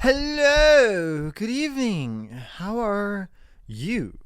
Hello, good evening. How are you,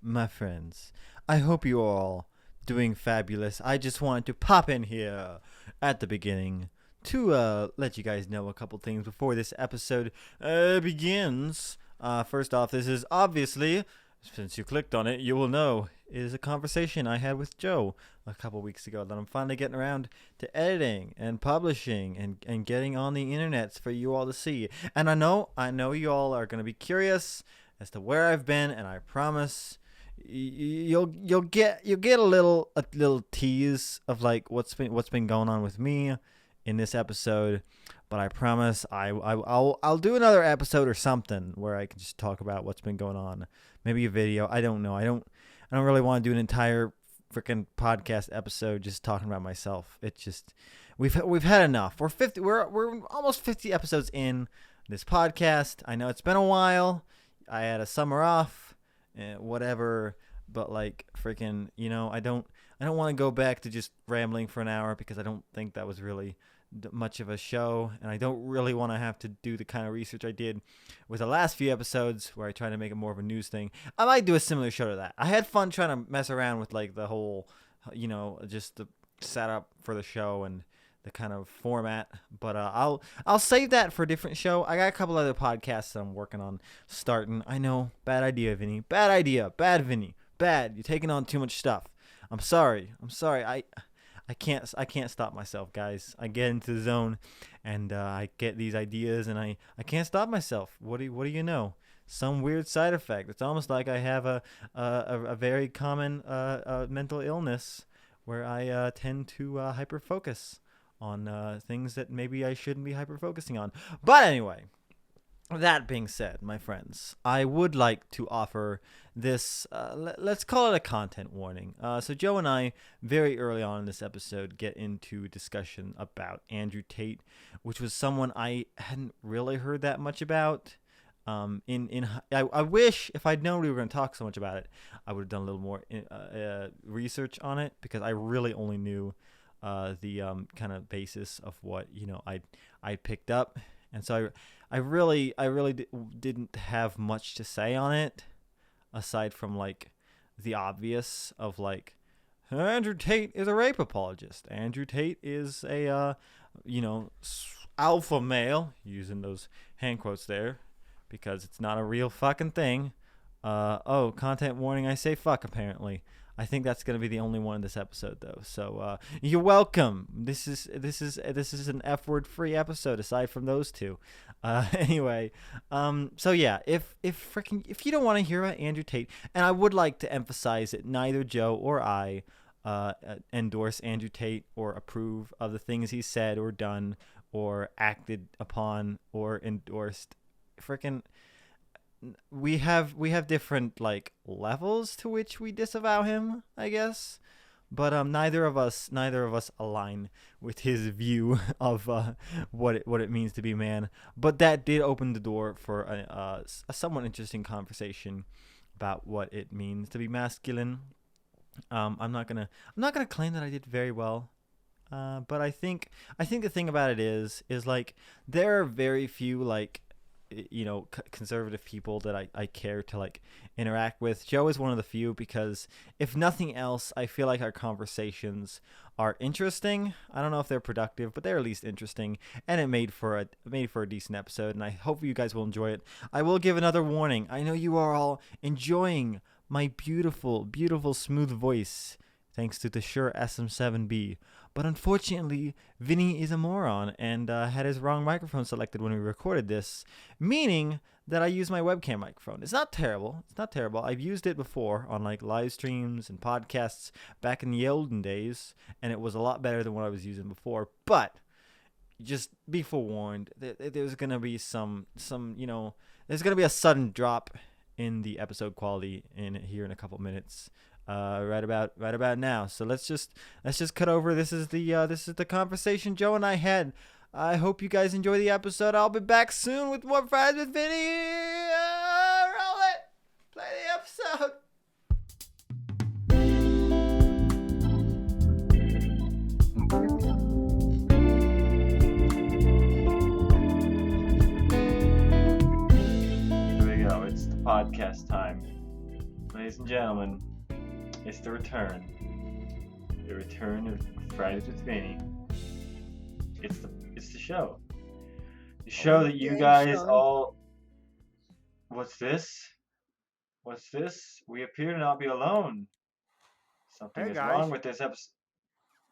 my friends? I hope you are all doing fabulous. I just wanted to pop in here at the beginning to let you guys know a couple things before this episode begins. First off, this is obviously, since you clicked on it, you will know it is a conversation I had with Joe a couple weeks ago that I'm finally getting around to editing and publishing and getting on the internets for you all to see. And I know you all are going to be curious as to where I've been, and I promise you'll get a little tease of like what's been going on with me in this episode. But I promise I'll do another episode or something where I can just talk about what's been going on. Maybe a video. I don't know. I don't really want to do an entire freaking podcast episode just talking about myself. It's just we've had enough. We're almost 50 episodes in this podcast. I know it's been a while. I had a summer off, whatever. But like freaking, I don't want to go back to just rambling for an hour because I don't think that was really much of a show, and I don't really want to have to do the kind of research I did with the last few episodes where I try to make it more of a news thing. I might do a similar show to that. I had fun trying to mess around with like the whole, just the setup for the show and the kind of format, but I'll save that for a different show. I got a couple other podcasts that I'm working on starting. I know, bad idea, Vinny. Bad idea. Bad, Vinny. Bad. You're taking on too much stuff. I'm sorry. I can't stop myself, guys. I get into the zone, and I get these ideas, and I can't stop myself. What do you know? Some weird side effect. It's almost like I have a very common mental illness where I tend to hyper focus on things that maybe I shouldn't be hyper focusing on. But anyway. That being said, my friends, I would like to offer this, let's call it a content warning. So Joe and I, very early on in this episode, get into discussion about Andrew Tate, which was someone I hadn't really heard that much about. I wish, if I'd known we were going to talk so much about it, I would have done a little more research on it, because I really only knew the kind of basis of what I picked up. And so I really didn't have much to say on it, aside from like the obvious of like, Andrew Tate is a rape apologist. Andrew Tate is a alpha male, using those hand quotes there, because it's not a real fucking thing. Content warning. I say fuck apparently. I think that's going to be the only one in this episode, though. So you're welcome. This is an F-word free episode aside from those two. Anyway, so yeah, if you don't want to hear about Andrew Tate, and I would like to emphasize that neither Joe or I endorse Andrew Tate or approve of the things he said or done or acted upon or endorsed. We have different like levels to which we disavow him, I guess, but neither of us align with his view of what it means to be man. But that did open the door for a somewhat interesting conversation about what it means to be masculine. I'm not gonna claim that I did very well. But I think the thing about it is like there are very few like conservative people that I care to like interact with. Joe is one of the few, because if nothing else, I feel like our conversations are interesting. I don't know if they're productive, but they're at least interesting, and it made for a decent episode, and I hope you guys will enjoy it. I will give another warning. I know you are all enjoying my beautiful smooth voice thanks to the Shure SM7B. But unfortunately, Vinnie is a moron and had his wrong microphone selected when we recorded this, meaning that I use my webcam microphone. It's not terrible. I've used it before on like live streams and podcasts back in the olden days, and it was a lot better than what I was using before. But just be forewarned, there's gonna be there's gonna be a sudden drop in the episode quality here in a couple minutes. Right about now. So let's just cut over. This is the conversation Joe and I had. I hope you guys enjoy the episode. I'll be back soon with more Fries with Vinnie. Roll it. Play the episode. podcast time. Ladies and gentlemen, it's the return. The return of Fridays with Vinnie. It's the show. The show that you guys all... What's this? What's this? We appear to not be alone. Something Hey is guys, wrong with this episode.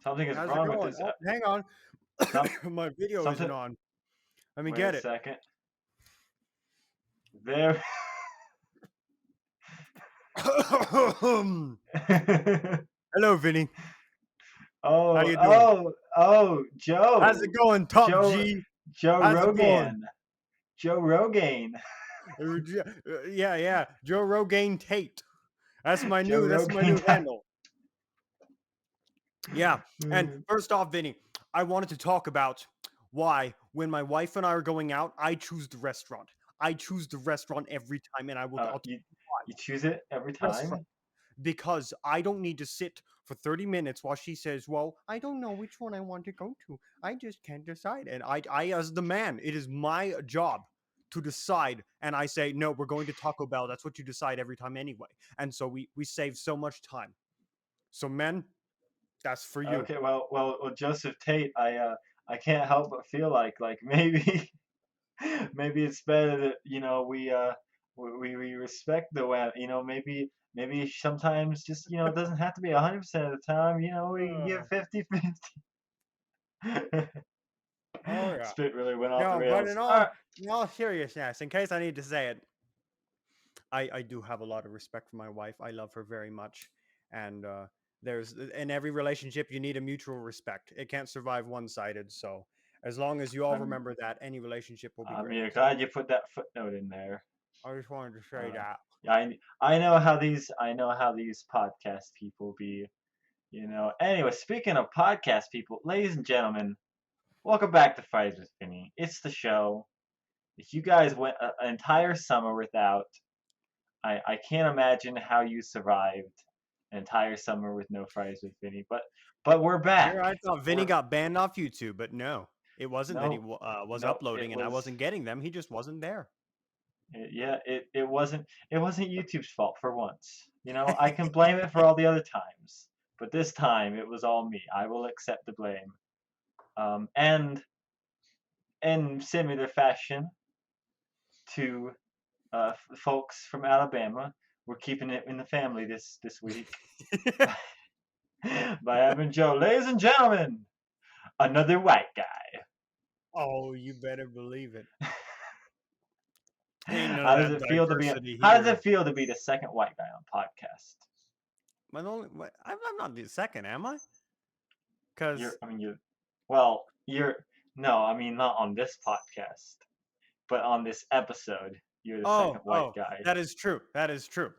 Something is how's it wrong with going? this. Oh, hang on, Some my video something. isn't on. Let me Wait get a it. second. There. Hello, Vinny. How you doing? Joe. How's it going, Top Joe. G? Joe How's it going? Rogan. Joe Rogaine. Yeah. Joe Rogaine Tate. That's my Joe new Rogaine. handle. Yeah. And Mm. first off, Vinny, I wanted to talk about why, when my wife and I are going out, I choose the restaurant. I choose the restaurant every time, and I'll tell you why. You choose it every Restaurant. time? Because I don't need to sit for 30 minutes while she says, well, I don't know which one I want to go to. I just can't decide. And I as the man, it is my job to decide. And I say, no, we're going to Taco Bell. That's what you decide every time anyway. And so we save so much time. So men, that's for you. Okay, well, Joseph Tate, I can't help but feel like maybe maybe it's better that we respect the web. Maybe sometimes just it doesn't have to be 100% of the time. We can give 50-50. Oh yeah. Spit really went off the No, but rails. All right. in all seriousness, in case I need to say it, I do have a lot of respect for my wife. I love her very much, and there's in every relationship you need a mutual respect. It can't survive one-sided. So as long as you all I'm remember that, any relationship will be I'm great. glad you put that footnote in there. I just wanted to say Uh, that. I know how these podcast people be. Anyway, speaking of podcast people, ladies and gentlemen, welcome back to Fridays with Vinnie. It's the show. If you guys went an entire summer without, I can't imagine how you survived an entire summer with no Fridays with Vinnie. But we're back. Here I thought Vinny got banned off YouTube, but no, it wasn't that he No, was no, uploading and I wasn't getting them. He just wasn't there. It wasn't YouTube's fault for once. I can blame it for all the other times, but this time it was all me. I will accept the blame. And in similar fashion to folks from Alabama, we're keeping it in the family this week by having Joe. Ladies and gentlemen, another white guy. Oh, you better believe it. Ain't none How of does that it feel to be? diversity How does here. it feel to be the second white guy on podcast? I'm not the second, am I? Because No, I mean not on this podcast, but on this episode, you're the second white guy. that is true. That is true.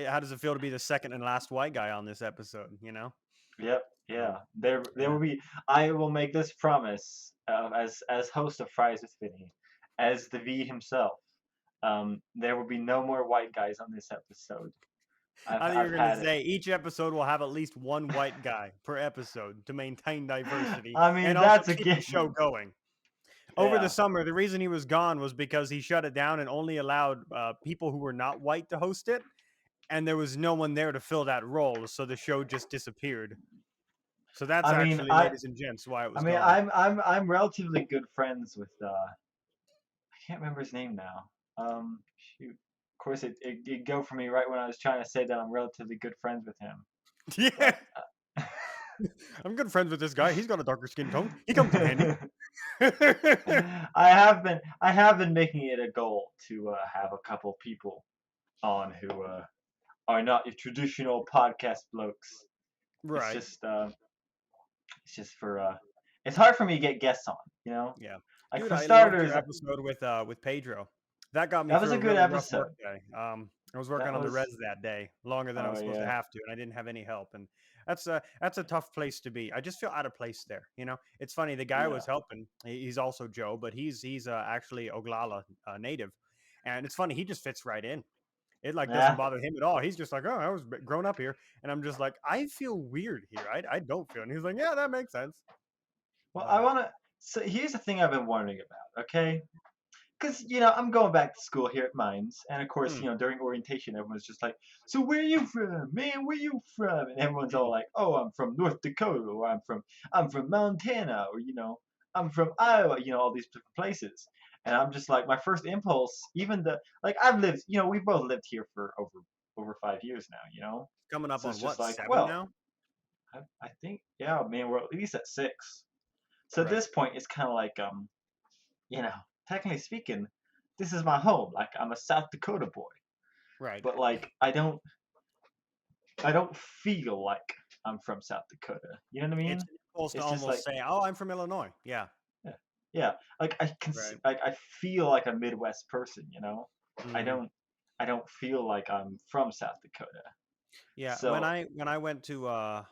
How does it feel to be the second and last white guy on this episode? Yep, yeah. There will be. I will make this promise as host of Fries with Vinny, as the V himself. There will be no more white guys on this episode. I think you're gonna say each episode will have at least one white guy per episode to maintain diversity. I mean, and that's also a keep given. the show going. Over the summer, the reason he was gone was because he shut it down and only allowed people who were not white to host it, and there was no one there to fill that role, so the show just disappeared. So that's ladies and gents, why it was gone. I'm relatively good friends with I can't remember his name now. Shoot. Of course, it go for me right when I was trying to say that I'm relatively good friends with him. Yeah. I'm good friends with this guy. He's got a darker skin tone. He comes in handy. I have been making it a goal to have a couple people on who are not your traditional podcast blokes. Right. It's just for it's hard for me to get guests on. Yeah. Like Dude, for I starters, loved your episode with Pedro. That got me. That was through a good really rough episode. work day. I was working on the res that day longer than I was supposed to have to, and I didn't have any help. And that's a tough place to be. I just feel out of place there. It's funny. The guy I was helping, he's also Joe, but he's actually Oglala native, and it's funny. He just fits right in. It doesn't bother him at all. He's just like, oh, I was grown up here, and I'm just like, I feel weird here. I don't feel. And he's like, yeah, that makes sense. Well, I want to. So here's the thing I've been wondering about. Okay, because I'm going back to school here at Mines, and of course, Mm, during orientation, everyone's just like, "So where you from, man? Where you from?" And everyone's all mm. like, "Oh, I'm from North Dakota, or I'm from Montana, or I'm from Iowa." All these different places, and I'm just like, my first impulse, even the like, I've lived, we've both lived here for over 5 years now, Coming up so it's on just what, like, 7 well, now? I think, yeah, man, we're at least at 6. So at Right, this point, it's kind of like, you know, technically speaking, this is my home. Like, I'm a South Dakota boy, right. but like I don't feel like I'm from South Dakota. You know what I It's mean? an impulse to It's just like, almost say, "Oh, I'm from Illinois." Yeah, yeah, yeah. Like, right. I feel like a Midwest person. I Mhm. don't I don't feel like I'm from South Dakota. Yeah, when So I went to,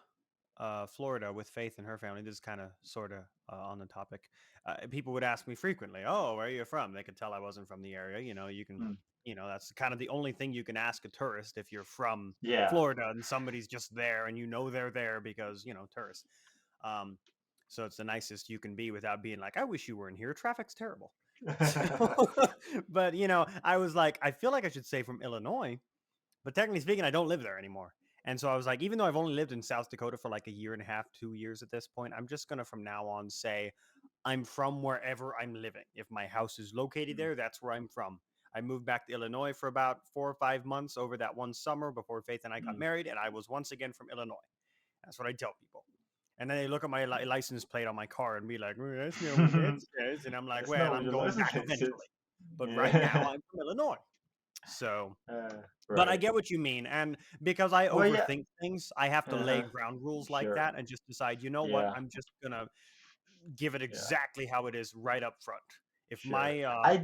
Florida with Faith and her family, this is kinda sorta, on the topic, people would ask me frequently, "Oh, where are you from?" They could tell I wasn't from the area, mm, that's kind of the only thing you can ask a tourist if you're from yeah. Florida and somebody's just there and they're there because, tourists. Um, so it's the nicest you can be without being like, "I wish you weren't here. Traffic's terrible." So, but, I was like, I feel like I should say from Illinois, but technically speaking, I don't live there anymore. And so I was like, even though I've only lived in South Dakota for like a year and a half, 2 years at this point, I'm just gonna from now on say I'm from wherever I'm living. If my house is located Mm, there, that's where I'm from. I moved back to Illinois for about 4 or 5 months over that one summer before Faith and I got mm. married, and I was once again from Illinois. That's what I tell people. And then they look at my license plate on my car and be like, "Mm, that's not what that says." And I'm like, That's well, not what I'm your going license back plate says. eventually. But right now, Yeah. I'm from Illinois. So but I Right. get what you mean, and because I Well, yeah. overthink things, I have to lay Uh-huh. ground rules like Sure. that and just decide, you know what? Yeah. I'm just gonna give it Yeah. exactly how it is right up front. If Sure. my my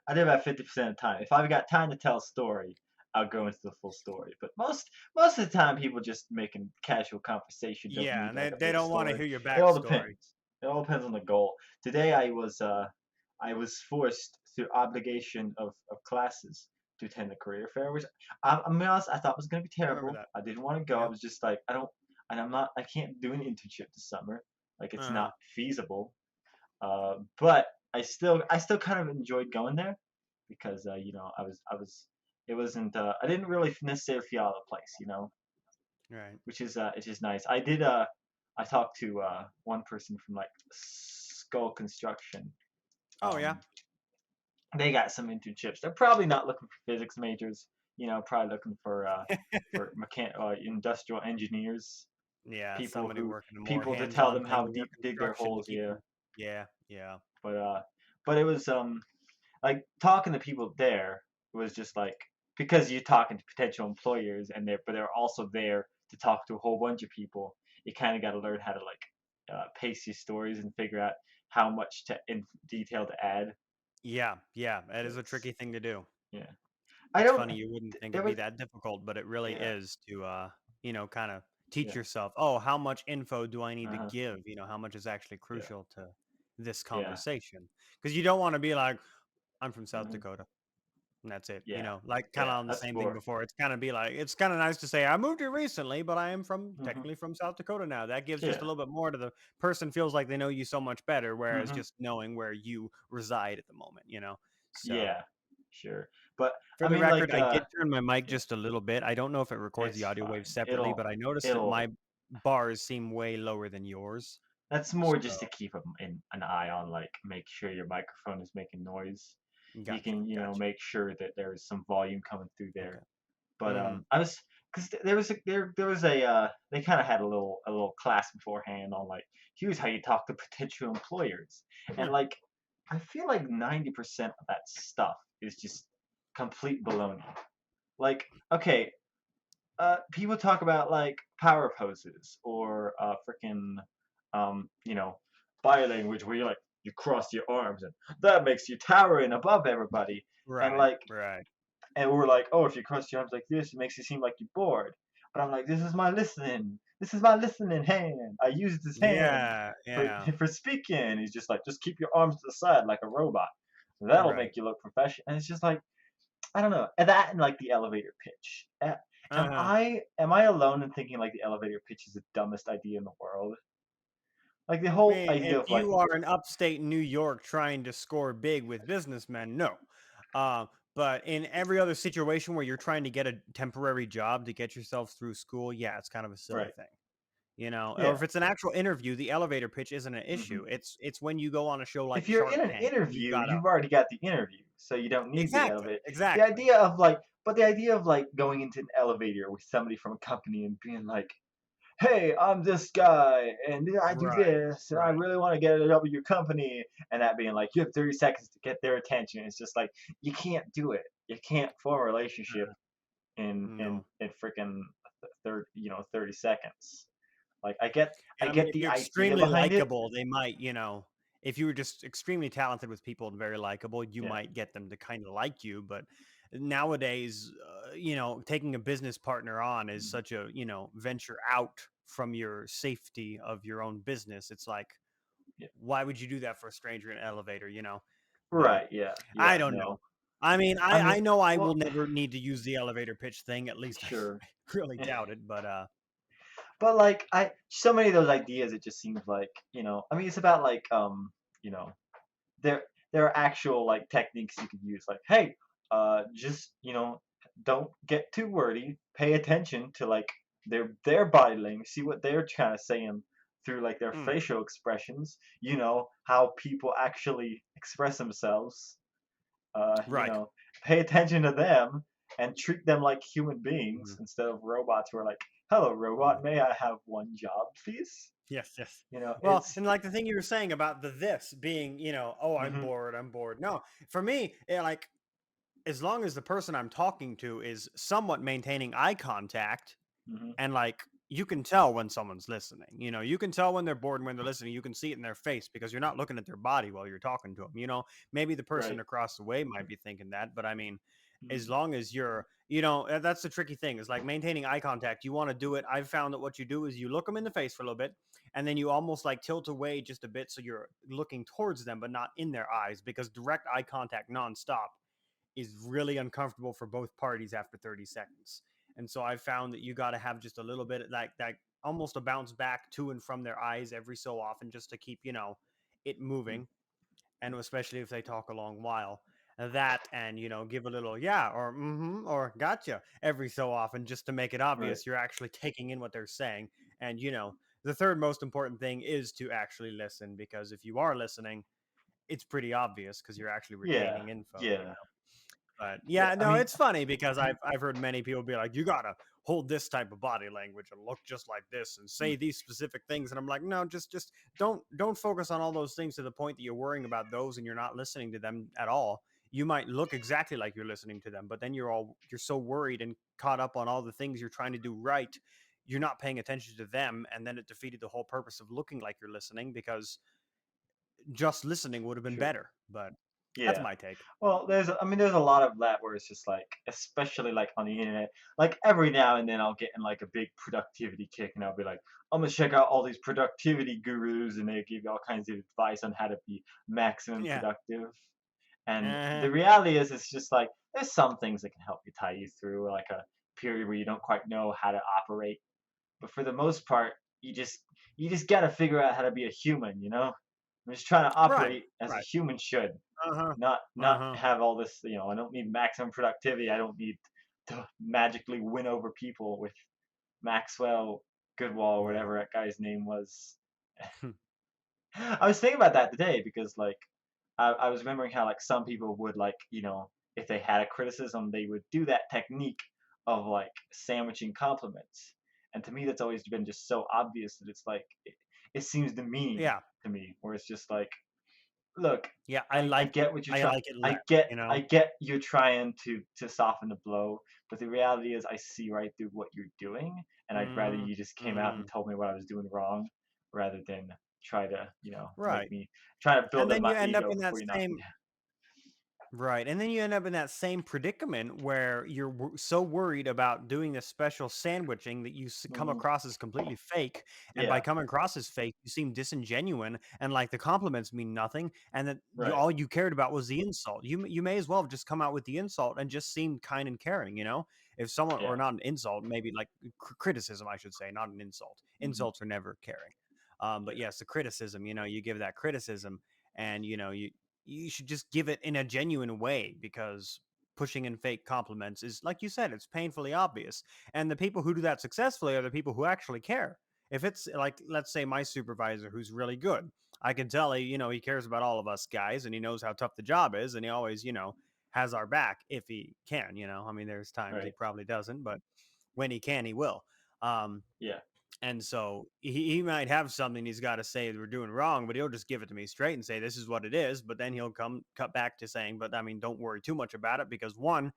I do about 50% of the time. If I've got time to tell a story, I'll go into the full story. But most of the time, people just making casual conversation don't yeah, need and like a they big don't want to story. hear your It all backstory. depends. It all depends on the goal. Today, I was forced through obligation of classes to attend the career fair, which I'm be honest, I thought was going to be I remember terrible. that. I didn't want to go. I Yep. was just like, I don't, and I'm not, I can't do an internship this summer. Like, it's Uh-huh. not feasible. But I still kind of enjoyed going there because it wasn't I didn't really necessarily feel out of place, Right. which is nice. I talked to one person from like Skull Construction. Oh yeah. Um, they got some internships. They're probably not looking for physics majors, probably looking for industrial engineers, Yeah, people somebody who working a more people to tell hands-on them thing how where deep to dig their construction to holes. keep Yeah, them. Yeah, yeah. but uh, but it was like talking to people there was just like, because you're talking to potential employers and they're also there to talk to a whole bunch of people. You kind of got to learn how to like pace your stories and figure out how much in detail to add. Yeah, yeah. That is a Because tricky thing to do. yeah, I It's don't. funny, you wouldn't think There it'd be was that difficult, but it really yeah, is to, kind of teach yeah, yourself, oh, how much info do I need to uh-huh, give? How much is actually yeah, crucial to this yeah, conversation? Because you don't want to be like, I'm from South uh Dakota. And that's it. yeah, Like kind of yeah. on the That's same thing more. before. It's kind of nice to say, I moved here recently, but I am Hmm. technically from South Dakota now. That gives just a Yeah, little bit more to the person feels like they know you so much better, whereas hmm, just knowing where you reside at the moment. So. yeah, sure. But For I the mean, record, like, I did turn my mic yeah, just a little bit. I don't know if it records the it's audio waves fine. separately, but I noticed that my It'll bars seem way lower than yours. That's more just to So, keep an eye on, like, make sure your microphone is making noise. You gotcha, can, gotcha. make sure that there's some volume coming through Okay. there. But Mhm. I was, because they kind of had a little class beforehand on like, here's how you talk to potential employers, and Hmm. like, I feel like 90% of that stuff is just complete baloney. Like, okay, people talk about like power poses or freaking body language where you cross your arms and that makes you towering above everybody, and Right, like, right. and we're like, oh, if you cross your arms like this, it makes you seem like you're bored. But I'm like, this is my listening hand. I use this hand Yeah, for yeah. for speaking. He's just like, just keep your arms to the side like a robot. That'll Right. make you look professional. And it's just like, I don't know. And that and like the elevator pitch. Am Uh-huh. I alone in thinking like the elevator pitch is the dumbest idea in the world? Like the I whole mean, idea if of like, you are in upstate New York trying to score big with businessmen, no. Uh, but in every other situation where you're trying to get a temporary job to get yourself through school, yeah, it's kind of a silly right, thing. You know, or yeah. if it's an actual interview, the elevator pitch isn't an Hmm. issue. It's when you go on a show If like you're in Shark an Tank and you've interview, got to you've already got the interview, so you don't need the exactly, elevator. The exactly. idea of like, but the idea of like going into an elevator with somebody from a company and being like, "Hey, I'm this guy, and I do Right, this, and I right. really want to get a job with your company," and that being like, you have 30 seconds to get their attention. It's just like you can't do it. You can't form a relationship in No. freaking 30 seconds. Like I And I mean, get if the you're idea extremely behind it. likable, they might, if you were just extremely talented with people and very likable, you Yeah. might get them to kind of like you. But nowadays, taking a business partner on is Mhm. such a, venture out from your safety of your own business. It's like, Yeah. why would you do that for a stranger in an elevator, But Right. Yeah. I Yeah. don't know. No. I mean, I I mean, know I will well, never need to use the elevator pitch thing. At least I sure. really doubt it. But But like so many of those ideas, it just seems like, I mean, it's about like, you know, there there are actual like techniques you could use. Like, hey, just don't get too wordy. Pay attention to like their body language. See what they're trying to say through like their mm, facial expressions. How people actually express themselves. You right. know, pay attention to them and treat them like human beings Mhm. instead of robots who are like, "Hello, Mhm. robot. May I have one job, please?" Yes, yes. Well, It's. and like the thing you were saying about the this being, oh, I'm Hmm. bored, I'm bored. No, for me, like as long as the person I'm talking to is somewhat maintaining eye contact Hmm. and like you can tell when someone's listening. You can tell when they're bored and when they're listening. You can see it in their face because you're not looking at their body while you're talking to them. Maybe the person Right. across the way might be thinking that, but I mean, as Mhm. long as you're, that's the tricky thing is like maintaining eye contact. You want to do it. I've found that what you do is you look them in the face for a little bit and then you almost like tilt away just a bit so you're looking towards them, but not in their eyes because direct eye contact nonstop is really uncomfortable for both parties after 30 seconds. And so I found that you got to have just a little bit of like that almost a bounce back to and from their eyes every so often just to keep, it Mm. moving. And especially if they talk a long while. That and, give a little yeah or or gotcha every so often just to make it Right. obvious you're actually taking in what they're saying. And, the third most important thing is to actually listen because if you are listening, it's pretty obvious because you're actually Yeah. retaining info. Yeah. But Yeah. yeah, I no, mean. it's funny because I've heard many people be like, "You gotta hold this type of body language and look just like this and Mm. say these specific things," and I'm like, "No, just don't focus on all those things to the point that you're worrying about those and you're not listening to them at all. You might look exactly like you're listening to them, but then you're so worried and caught up on all the things you're trying to do right, you're not paying attention to them, and then it defeated the whole purpose of looking like you're listening because just listening would have been Sure. better." But that's Yeah. my take. Well, there's a lot of that where it's just like, especially like on the internet, like every now and then I'll get in like a big productivity kick and I'll be like, I'm gonna check out all these productivity gurus and they give you all kinds of advice on how to be maximum Yeah. productive. And Uh-huh. the reality is, it's just like there's some things that can help you tie you through like a period where you don't quite know how to operate. But for the most part, you just gotta figure out how to be a human. I'm just trying to Right. operate as a Right. human should, Uh-huh. not Uh-huh. have all this. I don't need maximum productivity. I don't need to magically win over people with Maxwell Goodwall or Right. whatever that guy's name was. I was thinking about that today because like I was remembering how like some people would like if they had a criticism they would do that technique of like sandwiching compliments, and to me that's always been just so obvious that it's like it seems demeaning Yeah. to me, where it's just like, look, Yeah, I I like it. get what you're I trying. like it I less, get you know? I get you're trying to soften the blow, but the reality is I see right through what you're doing, and I'd rather Mhm. you just came out and Mhm. told me what I was doing wrong, rather than try to make Right. me try to build And up then you my end up ego in that before you knock me same down. right, and then you end up in that same predicament where you're so worried about doing this special sandwiching that you come Hmm. across as completely fake, and by Yeah. coming across as fake, you seem disingenuine, and like the compliments mean nothing, and that Right. all you cared about was the insult. You may as well have just come out with the insult and just seemed kind and caring. If someone or Yeah. not an insult, maybe like criticism, I should say, not an insult. Hmm. Insults are never caring. But yes, the criticism, you give that criticism, and you should just give it in a genuine way, because pushing in fake compliments is, like you said, it's painfully obvious. And the people who do that successfully are the people who actually care. If it's like, let's say my supervisor who's really good, I can tell he cares about all of us guys, and he knows how tough the job is, and he always, has our back if he can. I mean, there's times he Right. probably doesn't, but when he can, he will. Um, Yeah. and so he might have something he's got to say that we're doing wrong, but he'll just give it to me straight and say, this is what it is. But then he'll cut back to saying, but I mean, don't worry too much about it, because one,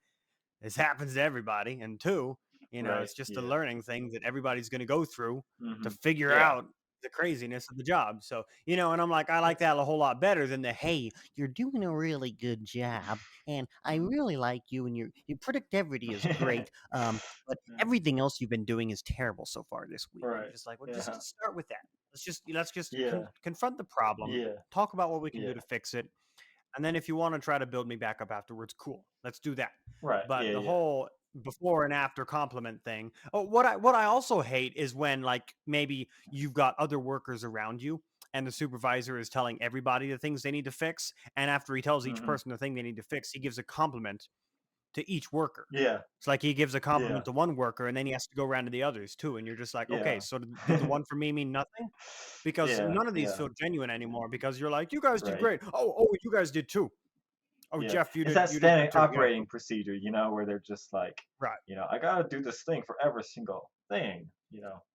this happens to everybody. And two, Right. it's just a Yeah. learning thing that everybody's going to go through to Hmm. figure Yeah. out the craziness of the job. So, and I'm like, I like It's that a whole lot better than the, hey, you're doing a really good job. And I really like you, and your productivity is great. But yeah. everything else you've been doing is terrible so far this week. And Right. you're just like, well, just Yeah. start with that. Let's just Yeah. confront the problem, Yeah. talk about what we can do Yeah. to fix it, and then if you want to try to build me back up afterwards, cool. Let's do that. Right. But Yeah. the Yeah. whole before and after compliment thing. Oh, what I also hate is when, like, maybe you've got other workers around you, and the supervisor is telling everybody the things they need to fix, and after he tells each Hmm. person the thing they need to fix, he gives a compliment to each worker. Yeah. It's like he gives a Yeah. compliment to one worker, and then he has to go around to the others too, and you're just like, okay, Yeah. so did the one for me mean nothing? Because Yeah. none of these Yeah. feel genuine anymore, because you're like, you guys did Right. great. Oh, you guys did too. Oh, Yeah. Jeff, you It's did that you did good standard too. Yeah, operating procedure, where they're just like, right. I gotta do this thing for every single thing,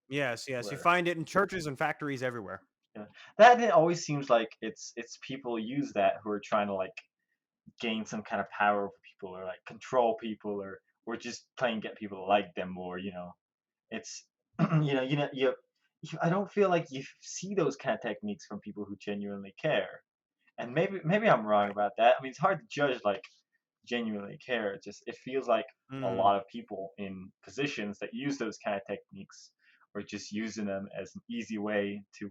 Yes, yes. You where find it in churches and factories everywhere. yeah. That it always seems like it's people use that who are trying to like gain some kind of power over people, or like control people, or just plain get people to like them more. It's I don't feel like you see those kind of techniques from people who genuinely care. And maybe I'm wrong Right. about that. I mean, it's hard to judge like genuinely care. It feels like a Mhm. lot of people in positions that use those kind of techniques are just using them as an easy way to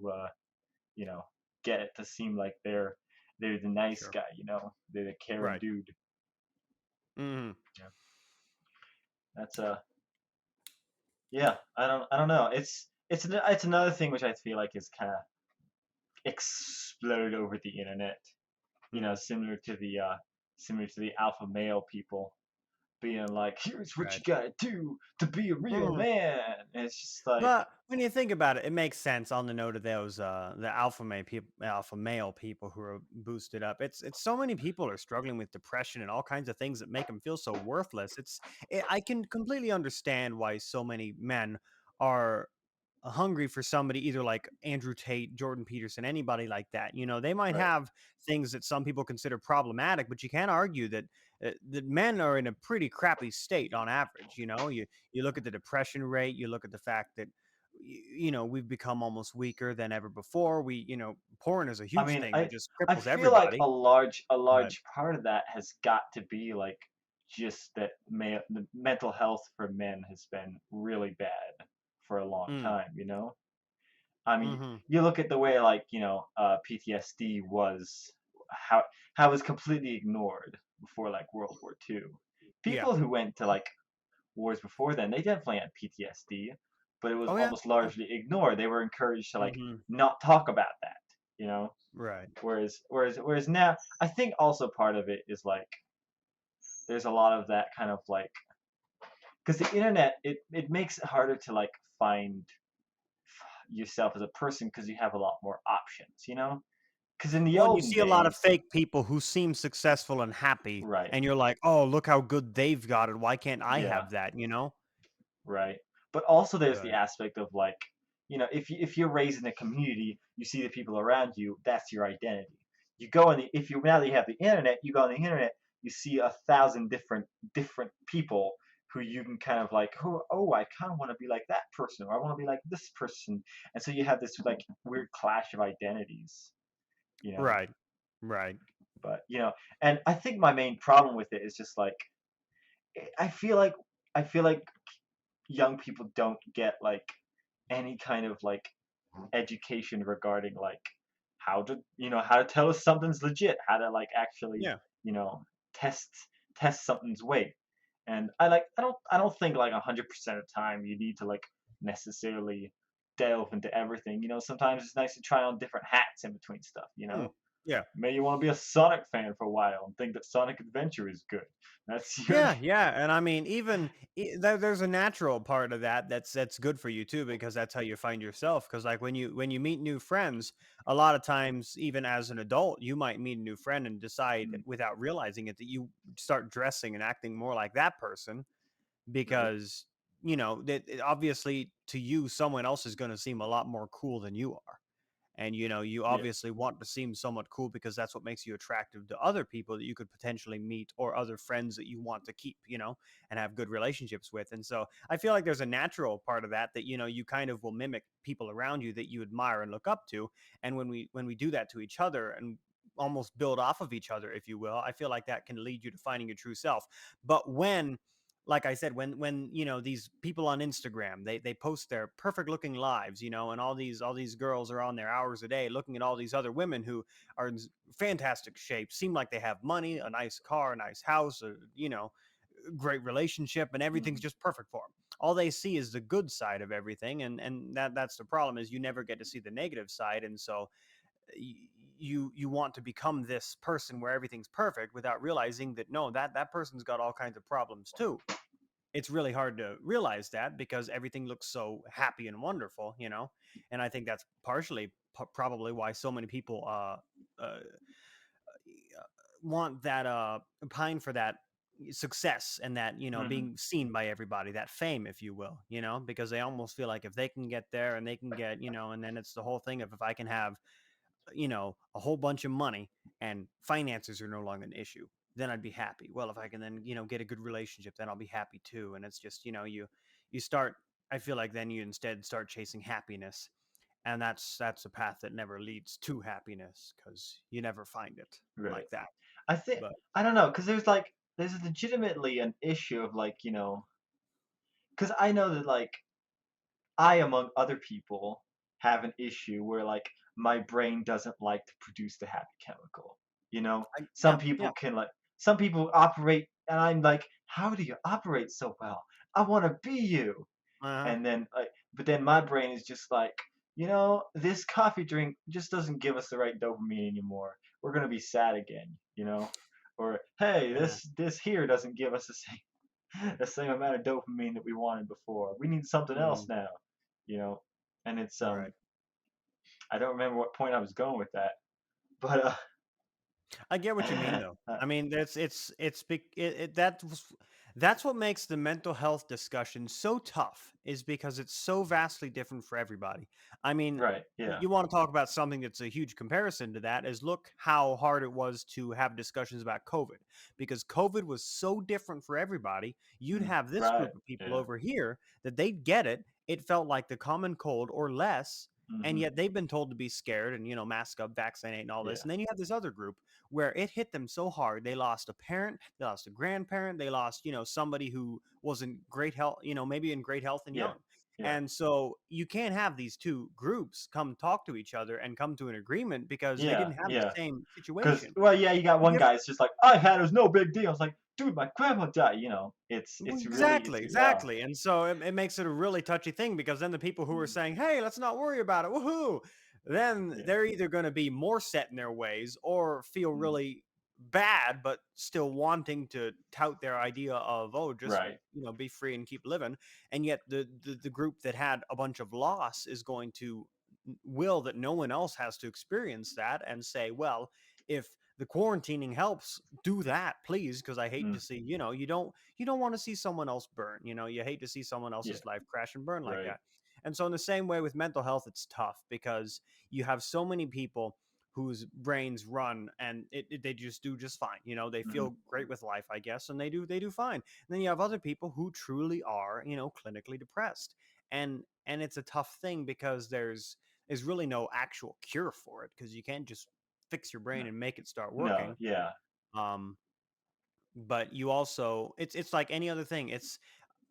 you know get it to seem like they're the nice Sure. guy, they're the caring Right. dude. Mhm. Yeah, that's yeah. I don't know. It's another thing which I feel like is kind of exploded over the internet. Mm. Similar to the alpha male people being like, here's what you Right. gotta do to be a real Mm. man. And it's just like, But when you think about it, it makes sense on the note of those the alpha male people who are boosted up. It's so many people are struggling with depression and all kinds of things that make them feel so worthless. I can completely understand why so many men are hungry for somebody either like Andrew Tate, Jordan Peterson, anybody like that. They might right. have things that some people consider problematic, but you can't argue that men are in a pretty crappy state on average. You look at the depression rate, you look at the fact that we've become almost weaker than ever before. Porn is a I huge mean, thing that I just I cripples feel like a everybody. large a But large part of that has got to be like just that the mental health for men has been really bad for a long mm, time. I mean, hmm you look at the way like PTSD was how how it was completely ignored before like World War II. yeah, People who went to like wars before then, they definitely had PTSD, but it was oh yeah, almost largely ignored. They were encouraged to like hmm not talk about that. right. Whereas now, I think also part of it is like there's a lot of that kind of like because the internet it makes it harder to like find yourself as a person because you have a lot more options. Because in the Well, and you olden see a lot of days, fake people who seem successful and happy, right? and you're like, "Oh, look how good they've got it. Why can't I Yeah, have that?" You know? right. But also there's the But aspect of like, if you're raised in a community, you see the people around you, that's your identity. You go on the if you now that you have the internet, you go on the internet, you see 1,000 different people who you can kind of like, oh, I kind of want to be like that person, or I want to be like this person, and so you have this like weird clash of identities, you know. right, right. But and I think my main problem with it is just like I feel like I feel like young people don't get like any kind of like education regarding like how to tell if something's legit, how to like actually Yeah. you know test test something's weight. And I don't think like 100% of the time you need to like necessarily delve into everything. Sometimes it's nice to try on different hats in between stuff. Mm, yeah. Maybe you want to be a Sonic fan for a while and think that Sonic Adventure is good. That's your Yeah, yeah, and I mean, even there's a natural part of that that's good for you too, because that's how you find yourself. Because like when you meet new friends, a lot of times, even as an adult, you might meet a new friend and decide Mm, without realizing it that you start dressing and acting more like that person right. because obviously to you someone else is going to seem a lot more cool than you are. And you Yeah. obviously want to seem somewhat cool because that's what makes you attractive to other people that you could potentially meet, or other friends that you want to keep, and have good relationships with. And so I feel like there's a natural part of that you kind of will mimic people around you that you admire and look up to. And when we do that to each other and almost build off of each other, if you will, I feel like that can lead you to finding your true self. But when, like I said, when these people on Instagram, they post their perfect looking lives, and all these girls are on there hours a day looking at all these other women who are in fantastic shape, seem like they have money, a nice car, a nice house, great relationship, and everything's Mhm. just perfect for them. All they see is the good side of everything, and that's the problem, is you never get to see the negative side. And so you want to become this person where everything's perfect without realizing that no, that person's got all kinds of problems too. It's really hard to realize that because everything looks so happy and wonderful, and I think that's partially probably why so many people uh want that pine for that success, and that Mhm. being seen by everybody, that fame, if you will, because they almost feel like if they can get there, and they can get, and then it's the whole thing of, if I can have a whole bunch of money and finances are no longer an issue, then I'd be happy. Well, if I can then, get a good relationship, then I'll be happy too. And it's just, you start, I feel like then you instead start chasing happiness. And that's a path that never leads to happiness because you never find it Right. like that. I think But I don't know, because there's legitimately an issue of because I know that I, among other people, have an issue where my brain doesn't like to produce the happy chemical. You know, yeah, some yeah. people can some people operate, and I'm like, how do you operate so well? I want to be you. Uh-huh. And then but then my brain is just like, this coffee drink just doesn't give us the right dopamine anymore. We're gonna be sad again. Or hey, Yeah. this here doesn't give us the same the same amount of dopamine that we wanted before. We need something else Mm, now, you know. And it's right. I don't remember what point I was going with that, but I get what you mean, though. I mean, that's what makes the mental health discussion so tough, is because it's so vastly different for everybody. I mean, right, yeah, you want to talk about something that's a huge comparison to that, is look how hard it was to have discussions about COVID, because COVID was so different for everybody. You'd have this right, group of people yeah, over here that they'd get it. It felt like the common cold or less. And hmm yet they've been told to be scared and, mask up, vaccinate, and all this. yeah, And then you have this other group where it hit them so hard. They lost a parent, they lost a grandparent, they lost, somebody who was in great health, maybe in great health and yeah, young. yeah, And so you can't have these two groups come talk to each other and come to an agreement because they yeah, didn't have the yeah. same Because situation. well, yeah, you got Two one guy. different. It's just like I had it was no big deal. I was like, dude, my grandma died. It's really Exactly, yeah, exactly. And so it makes it a really touchy thing, because then the people who are mm, saying, "Hey, let's not worry about it," woohoo, then yeah, they're either going to be more set in their ways or feel mm, really bad, but still wanting to tout their idea of, oh, just right, be free and keep living. And yet the group that had a bunch of loss is going to will that no one else has to experience that, and say, well, if the quarantining helps, do that, please, because I hate mm, to see, you don't want to see someone else burn. You hate to see someone yeah, else's life crash and burn like right, that. And so in the same way with mental health, it's tough because you have so many people whose brains run, and they just do just fine. They hmm feel great with life, I guess, and they do fine. And then you have other people who truly are, clinically depressed. And it's a tough thing because there's really no actual cure for it, because you can't just fix your no, brain and make it start no, working. yeah, um but you also, it's like any other thing.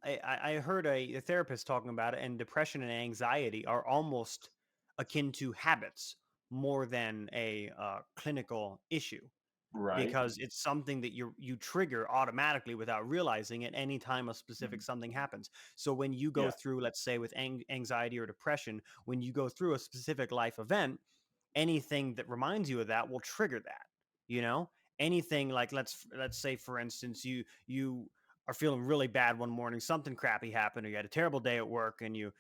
I heard a therapist talking about it, and depression and anxiety are almost akin to habits more than a clinical issue. Right. because it's something that you trigger automatically without realizing it anytime a specific Mhm. something happens. So when you go Yeah. through, let's say with anxiety or depression, when you go through a specific life event, anything that reminds you of that will trigger that, you know. Anything like, let's say for instance, you are feeling really bad one morning, something crappy happened, or you had a terrible day at work, and you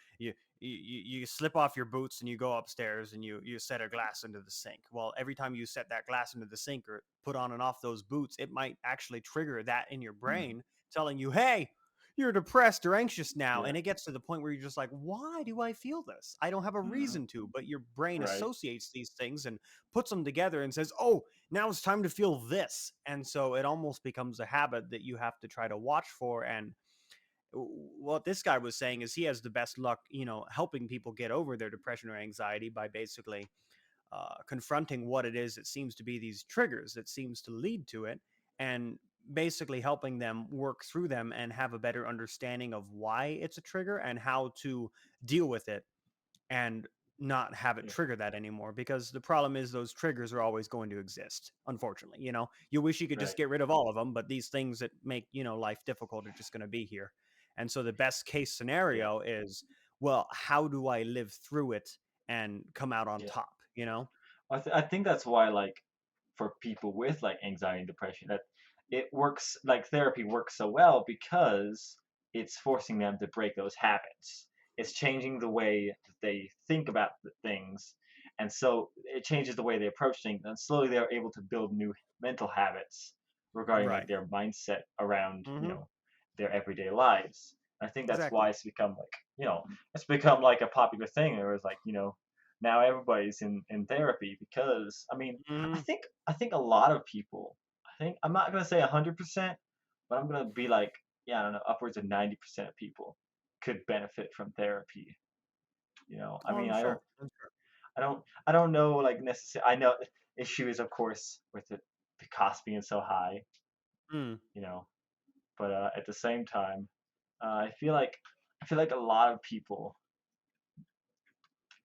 slip off your boots and you go upstairs and you set a glass into the sink. Well, every time you set that glass into the sink or put on and off those boots, it might actually trigger that in your Mhm. brain, telling you, hey, you're depressed or anxious now. Yeah. And it gets to the point where you're just like, why do I feel this? I don't have a Mhm. reason to. But your brain Right. associates these things and puts them together and says, oh, now it's time to feel this. And so it almost becomes a habit that you have to try to watch for. And what this guy was saying is he has the best luck, helping people get over their depression or anxiety by basically confronting what it is that seems to be these triggers that seems to lead to it, and basically helping them work through them and have a better understanding of why it's a trigger and how to deal with it and not have it Yeah. trigger that anymore, because the problem is those triggers are always going to exist, unfortunately. You wish you could just Right. get rid of all of them, but these things that make life difficult are just going to be here. And so the best case Yeah. scenario is, well, how do I live through it and come out on Yeah. top? I think that's why, like, for people with like anxiety and depression, that it works, like therapy works so well because it's forcing them to break those habits. It's changing the way that they think about the things, and so it changes the way they approach things, and slowly they're able to build new mental habits regarding like Right. their mindset around Hmm. their everyday lives. I think that's Exactly. why it's become like it's become like a popular thing. It was like now everybody's in therapy because I mean Hmm. I think a lot of people, I think I'm not gonna say 100%, but I'm gonna be like, yeah, I don't know, upwards of 90% of people could benefit from therapy. I Oh, mean, I'm sure. I'm sure. I don't know like necessarily. I know the issue is of course with the cost being so high, Mm. you know, but at the same time, I feel like a lot of people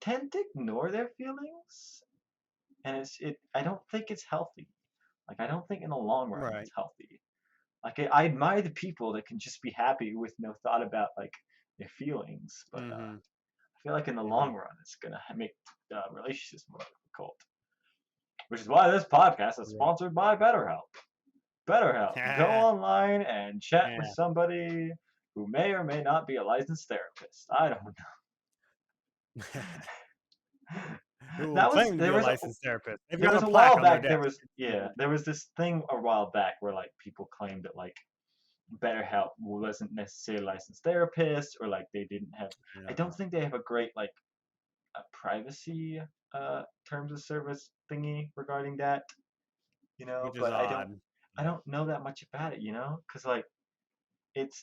tend to ignore their feelings, and I don't think it's healthy. Like I don't think in the long run it's Right. healthy. Like I admire the people that can just be happy with no thought about like their feelings, but Hmm. I feel like in the Hmm. long run it's gonna make relationships more difficult. Which is why this podcast is Right. sponsored by BetterHelp. BetterHelp. Go online and chat with Yeah. somebody who may or may not be a licensed therapist. I don't know. Who will That was claim to be there a was licensed therapist? They've there got was a a while plaque on their back. desk. There was this thing a while back where like people claimed that like BetterHelp wasn't necessarily a licensed therapist, or like they didn't have. I don't Yeah. think they have a great like a privacy terms of service thingy regarding that, Which is But odd. I don't know that much about it, because like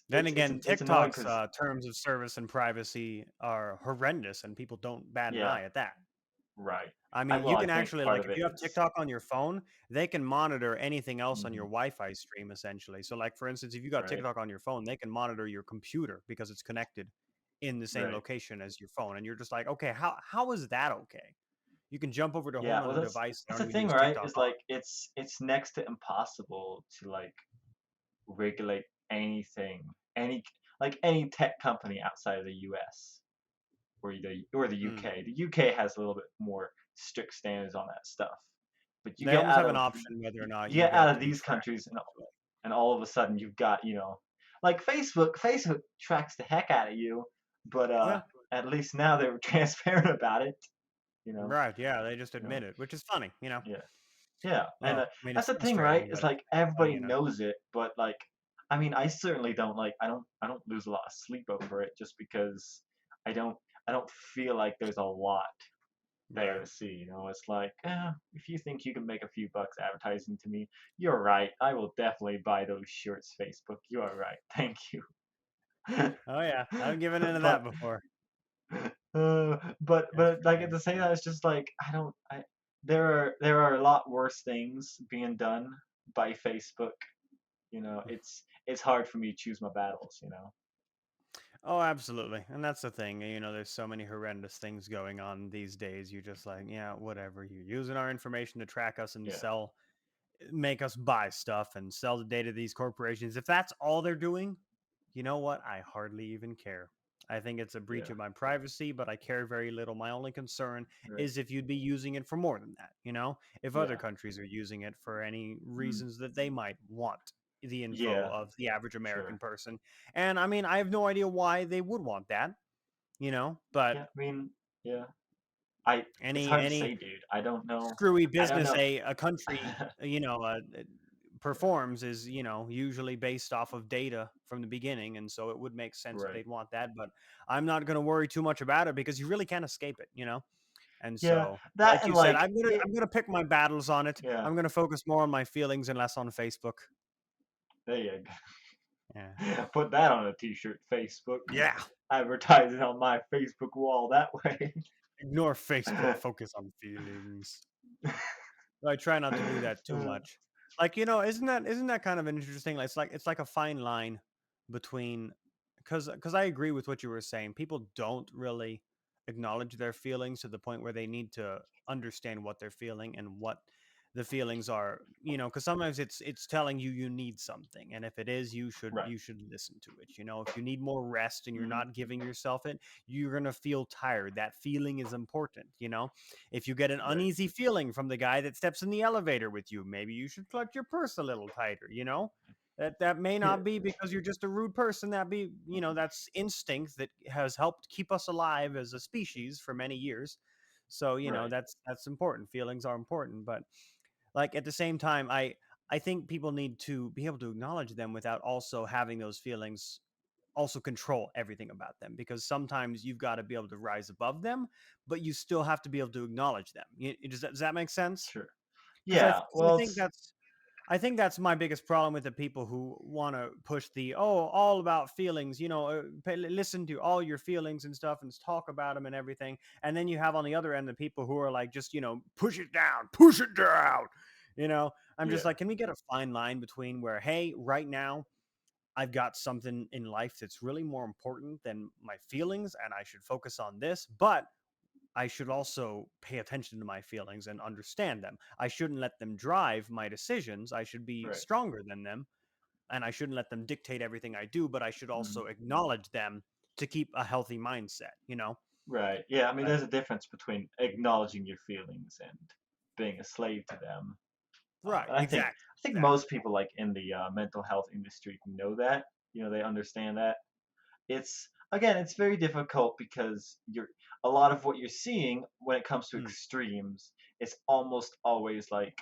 Then again, it's annoying TikTok's because terms of service and privacy are horrendous, and people don't bat an yeah, eye at that. right. I mean, you I can think actually, part like, of if it you have is TikTok on your phone, they can monitor anything else on your mhm, Wi-Fi stream, essentially. So, like, for instance, if you got right, TikTok on your phone, they can monitor your computer because it's connected in the same right. location as your phone, and you're just like, okay, how is that okay? You can jump over to a whole Yeah, well nother device and that's don't the even thing, use right? TikTok Is on. like it's next to impossible to like regulate anything, any like any tech company outside of the US or the Mm. UK. The UK has a little bit more strict standards on that stuff. But They almost have an option whether or not you you get get out to of be these tracked, countries essentially. and all of a sudden you've got, like Facebook tracks the heck out of you, but Oh yeah, at least now they're transparent about it, you know. right. Yeah, they just You know. admit it, which is funny. Yeah. Yeah, and Oh, I mean, that's it's the thing, right? frustrating, It's but like it's funny everybody enough. knows it, but like, I mean, I certainly don't like. I don't lose a lot of sleep over it just because I don't. I don't feel like there's a lot there Right. to see. It's like, if you think you can make a few bucks advertising to me, you're right. I will definitely buy those shirts, Facebook. You are right. Thank you. Oh yeah, I've given into but that before. That's for like at sure. the same time, it's just like I don't. There are a lot worse things being done by Facebook. It's hard for me to choose my battles. Oh, absolutely. And that's the thing. There's so many horrendous things going on these days. You're just like, yeah, whatever. You're using our information to track us and Yeah. sell. make us buy stuff and sell the data to these corporations, if that's all they're doing, you know what? I hardly even care. I think it's a breach Yeah. of my privacy, but I care very little. My only concern Right. is if you'd be using it for more than that, if other Yeah. countries are using it for any Mm. reasons that they might want the info Yeah. of the average Sure. American person. And I mean, I have no idea why they would want that, but Yeah. I mean, yeah. I. It's any hard to any say, dude. I don't know. screwy I don't business know. a country performs is usually based off of data from the beginning, and so it would make sense that Right. they'd want that, but I'm not going to worry too much about it because you really can't escape it, and Yeah. so That like and you said, like i'm going to it. i'm going to pick my battles on it. Yeah. I'm going to focus more on my feelings and less on Facebook. There you Yeah, go. Put that on a T-shirt. Facebook. yeah. Advertise it on my Facebook wall that way. Ignore Facebook, focus on feelings. I try not to do that too much. Like, isn't that kind of interesting? Like, it's like a fine line between, because I agree with what you were saying. People don't really acknowledge their feelings to the point where they need to understand what they're feeling and what the feelings are, because sometimes it's telling you you need something, and if it is, you should Right. you should listen to it. If you need more rest and you're Mhm. not giving yourself it, you're going to feel tired. That feeling is important. If you get an Right. uneasy feeling from the guy that steps in the elevator with you, maybe you should clutch your purse a little tighter. That may Yeah. not be because you're just a rude person. That be, that's instinct that has helped keep us alive as a species for many years. So, Right. that's important. Feelings are important, but like at the same time, I think people need to be able to acknowledge them without also having those feelings also control everything about them, because sometimes you've got to be able to rise above them, but you still have to be able to acknowledge them. Does that make sense? Sure. Because I, Yeah. 'cause I Well, think it's that's my biggest problem with the people who want to push the all about feelings. Listen to all your feelings and stuff, and talk about them and everything. And then you have on the other end the people who are like, just push it down, push it down. I'm just yeah. like, can we get a fine line between where, hey, right now I've got something in life that's really more important than my feelings, and I should focus on this, but I should also pay attention to my feelings and understand them. I shouldn't let them drive my decisions. I should be Right. stronger than them, and I shouldn't let them dictate everything I do, but I should Mhm. also acknowledge them to keep a healthy mindset. Right. Yeah. I mean, But there's a difference between acknowledging your feelings and being a slave to them. right, And exactly, I think exactly. most people like in the mental health industry know that. They understand that. It's again, it's very difficult because you're a lot of what you're seeing when it comes to Mm, extremes. It's almost always like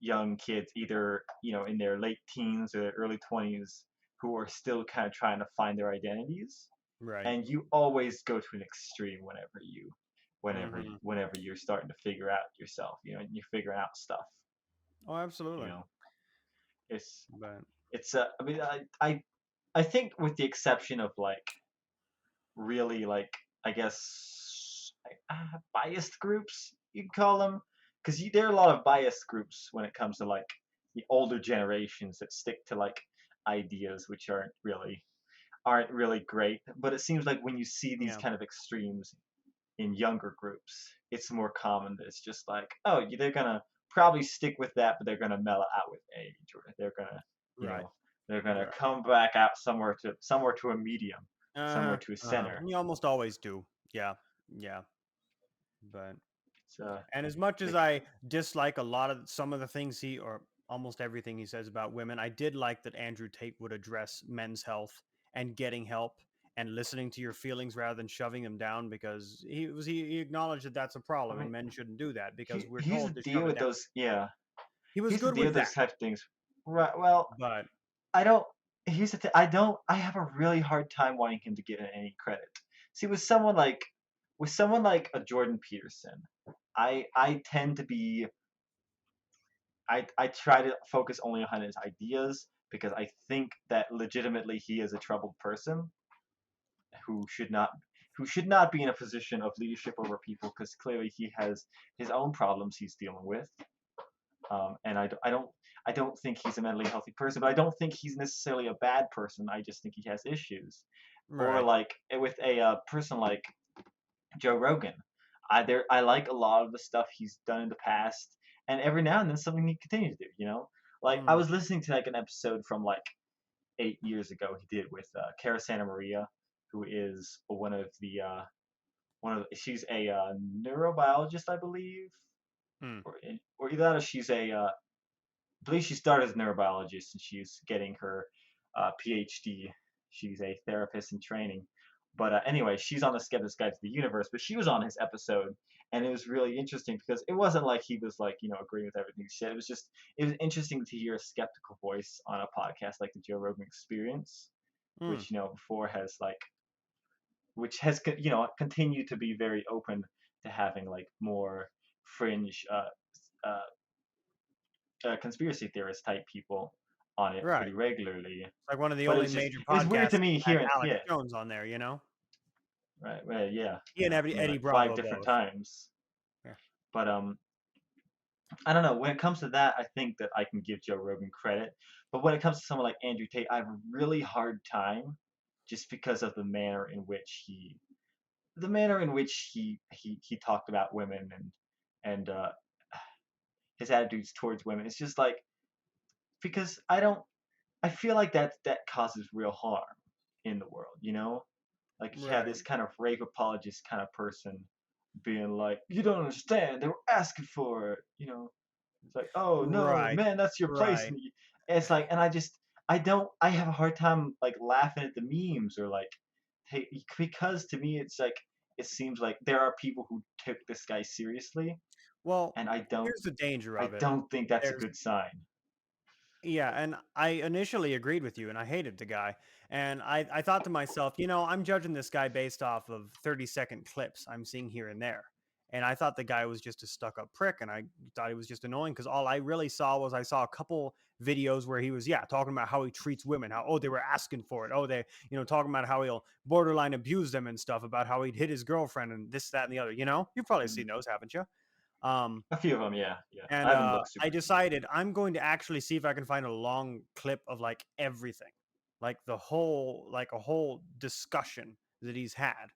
young kids, either in their late teens or their early 20s, who are still kind of trying to find their identities. right. And you always go to an extreme Hmm. whenever you're starting to figure out yourself, and you're figuring out stuff. Oh, You absolutely. know, it's But I mean, I think with the exception of like really like I guess biased groups you could call them, because there are a lot of biased groups when it comes to like the older generations that stick to like ideas which aren't really great. But it seems like when you see these yeah, kind of extremes in younger groups, it's more common that it's just like, oh, they're gonna probably stick with that, but they're gonna mellow out with age, or you right, know, they're gonna right. come back out somewhere to a medium, somewhere Uh-huh, to a uh-huh. center. You almost always do. Yeah, yeah. But So And as much as like, I dislike a lot of some of the things or almost everything he says about women, I did like that Andrew Tate would address men's health and getting help and listening to your feelings rather than shoving them down, because he acknowledged that that's a I problem and mean, men shouldn't do that because we're here's the told to deal shove it with down. those. Yeah, He was here's the good deal with with that, those type of things. Right. Well, but I don't. Here's the thing. I don't. I have a really hard time wanting him to get any credit. See, with someone like a Jordan Peterson, I tend to be. I try to focus only on his ideas because I think that legitimately he is a troubled person who should not who should not be in a position of leadership over people, because clearly he has his own problems he's dealing with. And I don't think he's a mentally healthy person, but I don't think he's necessarily a bad person. I just think he has issues. Or right. like with a person like Joe Rogan, I like a lot of the stuff he's done in the past, and every now and then something he continues to do. Like I Mm. was listening to like an episode from like 8 years ago. He did with Cara Santa Maria, who is she's a neurobiologist, I believe, Mm. or either that or she's I believe she started as a neurobiologist and she's getting her PhD. She's a therapist in training. But anyway, she's on the Skeptic's Guide to the Universe, but she was on his episode, and it was really interesting because it wasn't like he was like, agreeing with everything he said. It was interesting to hear a skeptical voice on a podcast like the Joe Rogan Experience, Mm. which, before has like, which has, continued to be very open to having like more fringe uh, conspiracy theorist type people on it Right. pretty regularly. Like one of the But only major it was weird podcasts to me had hearing, Alex yeah, Jones on there, you know? right, yeah, He and I mean Eddie like five Bravo different both. times. Yeah. But I don't know. When it comes to that, I think that I can give Joe Rogan credit. But when it comes to someone like Andrew Tate, I have a really hard time just because of the manner in which he talked about women and his attitudes towards women. It's just like because I feel like that causes real harm in the world. Like you have Right. this kind of rape apologist kind of person being like, you don't understand, they were asking for it. It's like, oh no, Right. man, that's your place. Right. And it's like, and I have a hard time like laughing at the memes or like, hey, because to me it's like it seems like there are people who took this guy seriously, Well, and here's the danger I of it. don't think that's a There's good sign. Yeah, and I initially agreed with you and I hated the guy. And I thought to myself, I'm judging this guy based off of 30-second clips I'm seeing here and there. And I thought the guy was just a stuck up prick and I thought he was just annoying because all I really saw was I saw a couple videos where he was, yeah, talking about how he treats women, how, oh, they were asking for it. Oh, they, talking about how he'll borderline abuse them and stuff, about how he'd hit his girlfriend and this, that, and the other. You've probably Mm. seen those, haven't you? Um, A few of them, yeah. I and haven't looked I super deep. decided I'm going to actually see if I can find a long clip of like everything, like a whole discussion that he's had,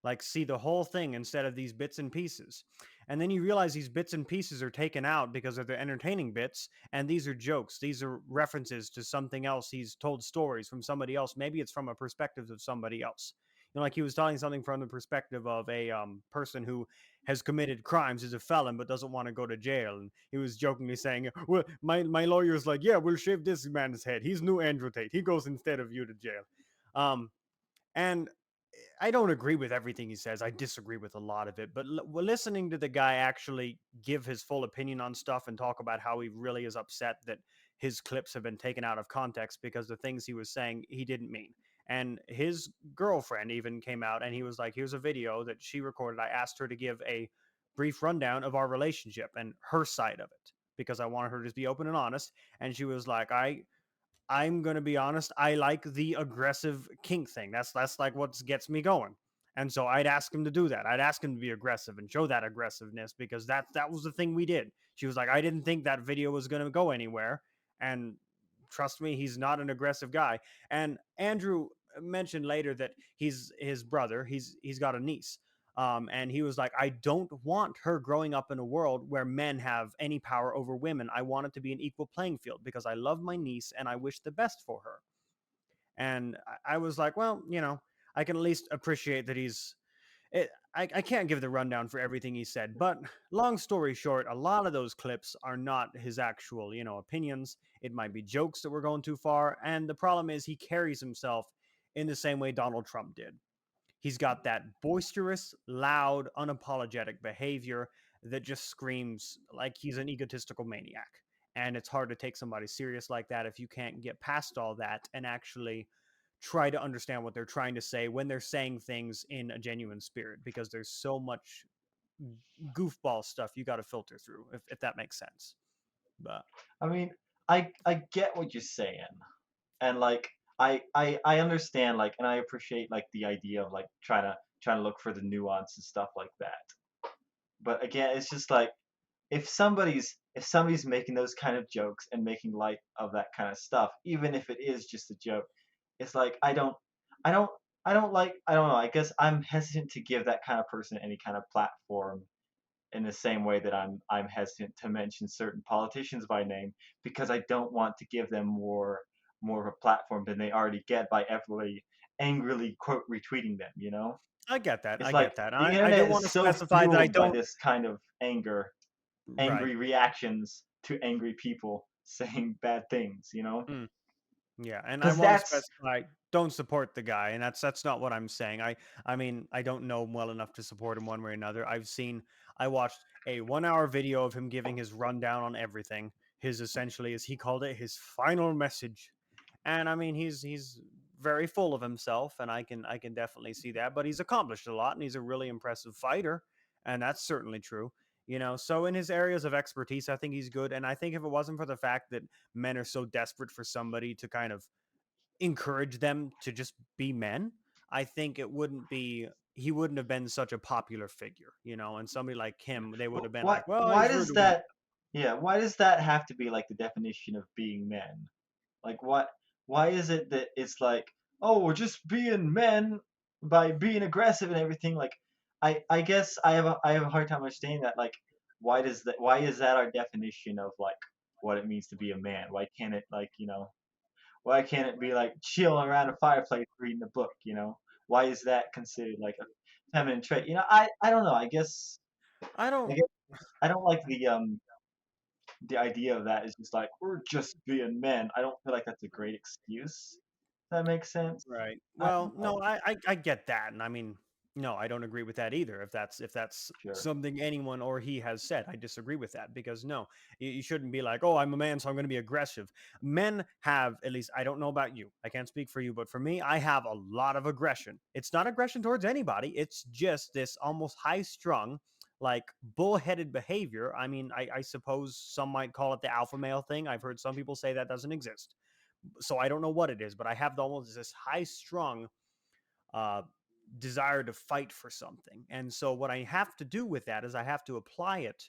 like see the whole thing instead of these bits and pieces. And then you realize these bits and pieces are taken out because of the entertaining bits, and these are jokes, these are references to something else. He's told stories from somebody else, maybe it's from a perspective of somebody else. Like he was telling something from the perspective of a person who has committed crimes, is a felon but doesn't want to go to jail, and he was jokingly saying, well, my lawyer's like, yeah, we'll shave this man's head, he's new Andrew Tate, he goes instead of you to jail. And I don't agree with everything he says. I disagree with a lot of it. But listening to the guy actually give his full opinion on stuff and talk about how he really is upset that his clips have been taken out of context because the things he was saying he didn't mean. And his girlfriend even came out and he was like, here's a video that she recorded. I asked her to give a brief rundown of our relationship and her side of it because I wanted her to be open and honest. And she was like, I'm gonna be honest. I like the aggressive kink thing. That's like what gets me going. And so I'd ask him to do that. I'd ask him to be aggressive and show that aggressiveness because that was the thing we did. She was like, I didn't think that video was gonna go anywhere. And trust me, he's not an aggressive guy. And Andrew mentioned later that he's his brother. He's got a niece. And he was like, I don't want her growing up in a world where men have any power over women. I want it to be an equal playing field because I love my niece and I wish the best for her. And I was like, well, I can at least appreciate that I can't give the rundown for everything he said, but long story short, a lot of those clips are not his actual, opinions. It might be jokes that were going too far. And the problem is he carries himself in the same way Donald Trump did. He's got that boisterous, loud, unapologetic behavior that just screams like he's an egotistical maniac. And it's hard to take somebody serious like that if you can't get past all that and actually try to understand what they're trying to say when they're saying things in a genuine spirit, because there's so much goofball stuff you got to filter through, if that makes sense. But I mean, I get what you're saying, and like I understand like, and I appreciate like the idea of like trying to look for the nuance and stuff like that. But again, it's just like if somebody's making those kind of jokes and making light of that kind of stuff, even if it is just a joke, it's like I don't I don't know. I guess I'm hesitant to give that kind of person any kind of platform in the same way that I'm hesitant to mention certain politicians by name because I don't want to give them more of a platform than they already get by everybody angrily quote retweeting them, you know? I get that. It's I like get that. the I do internet is want to so specify that I fueled by don't. this kind of anger, Right. angry reactions to angry people saying bad things, you know? Mm. Yeah, and I Because want to that's specify don't support the guy, and that's not what I'm saying. I mean, I don't know him well enough to support him one way or another. I watched a 1 hour video of him giving his rundown on everything. His essentially, as he called it, his final message. And I mean, he's very full of himself, and I can definitely see that. But he's accomplished a lot, and he's a really impressive fighter, and that's certainly true. So in his areas of expertise, I think he's good. And I think if it wasn't for the fact that men are so desperate for somebody to kind of encourage them to just be men, I think it wouldn't be he wouldn't have been such a popular figure, and somebody like him, they would have been why like, well, why he's rude does to women. that yeah, why does that have to be like the definition of being men? Like what why is it that it's like, oh, we're just being men by being aggressive and everything? Like I guess I have a hard time understanding that. Like why is that our definition of like what it means to be a man? Why can't it like, why can't it be like chilling around a fireplace reading a book, you know? Why is that considered like a feminine trait? I don't know. I I don't guess I don't like the idea of that is just like we're just being men. I don't feel like that's a great excuse. That makes sense. Right. I don't Well, know. no, I get that, and I mean, no, I don't agree with that either. If that's Sure. something anyone or he has said, I disagree with that because no, you shouldn't be like, oh, I'm a man, so I'm going to be aggressive. Men have, at least, I don't know about you, I can't speak for you, but for me, I have a lot of aggression. It's not aggression towards anybody. It's just this almost high strung, like bullheaded behavior. I mean, I suppose some might call it the alpha male thing. I've heard some people say that doesn't exist, so I don't know what it is, but I have almost this high strung uh, desire to fight for something. And so what I have to do with that is I have to apply it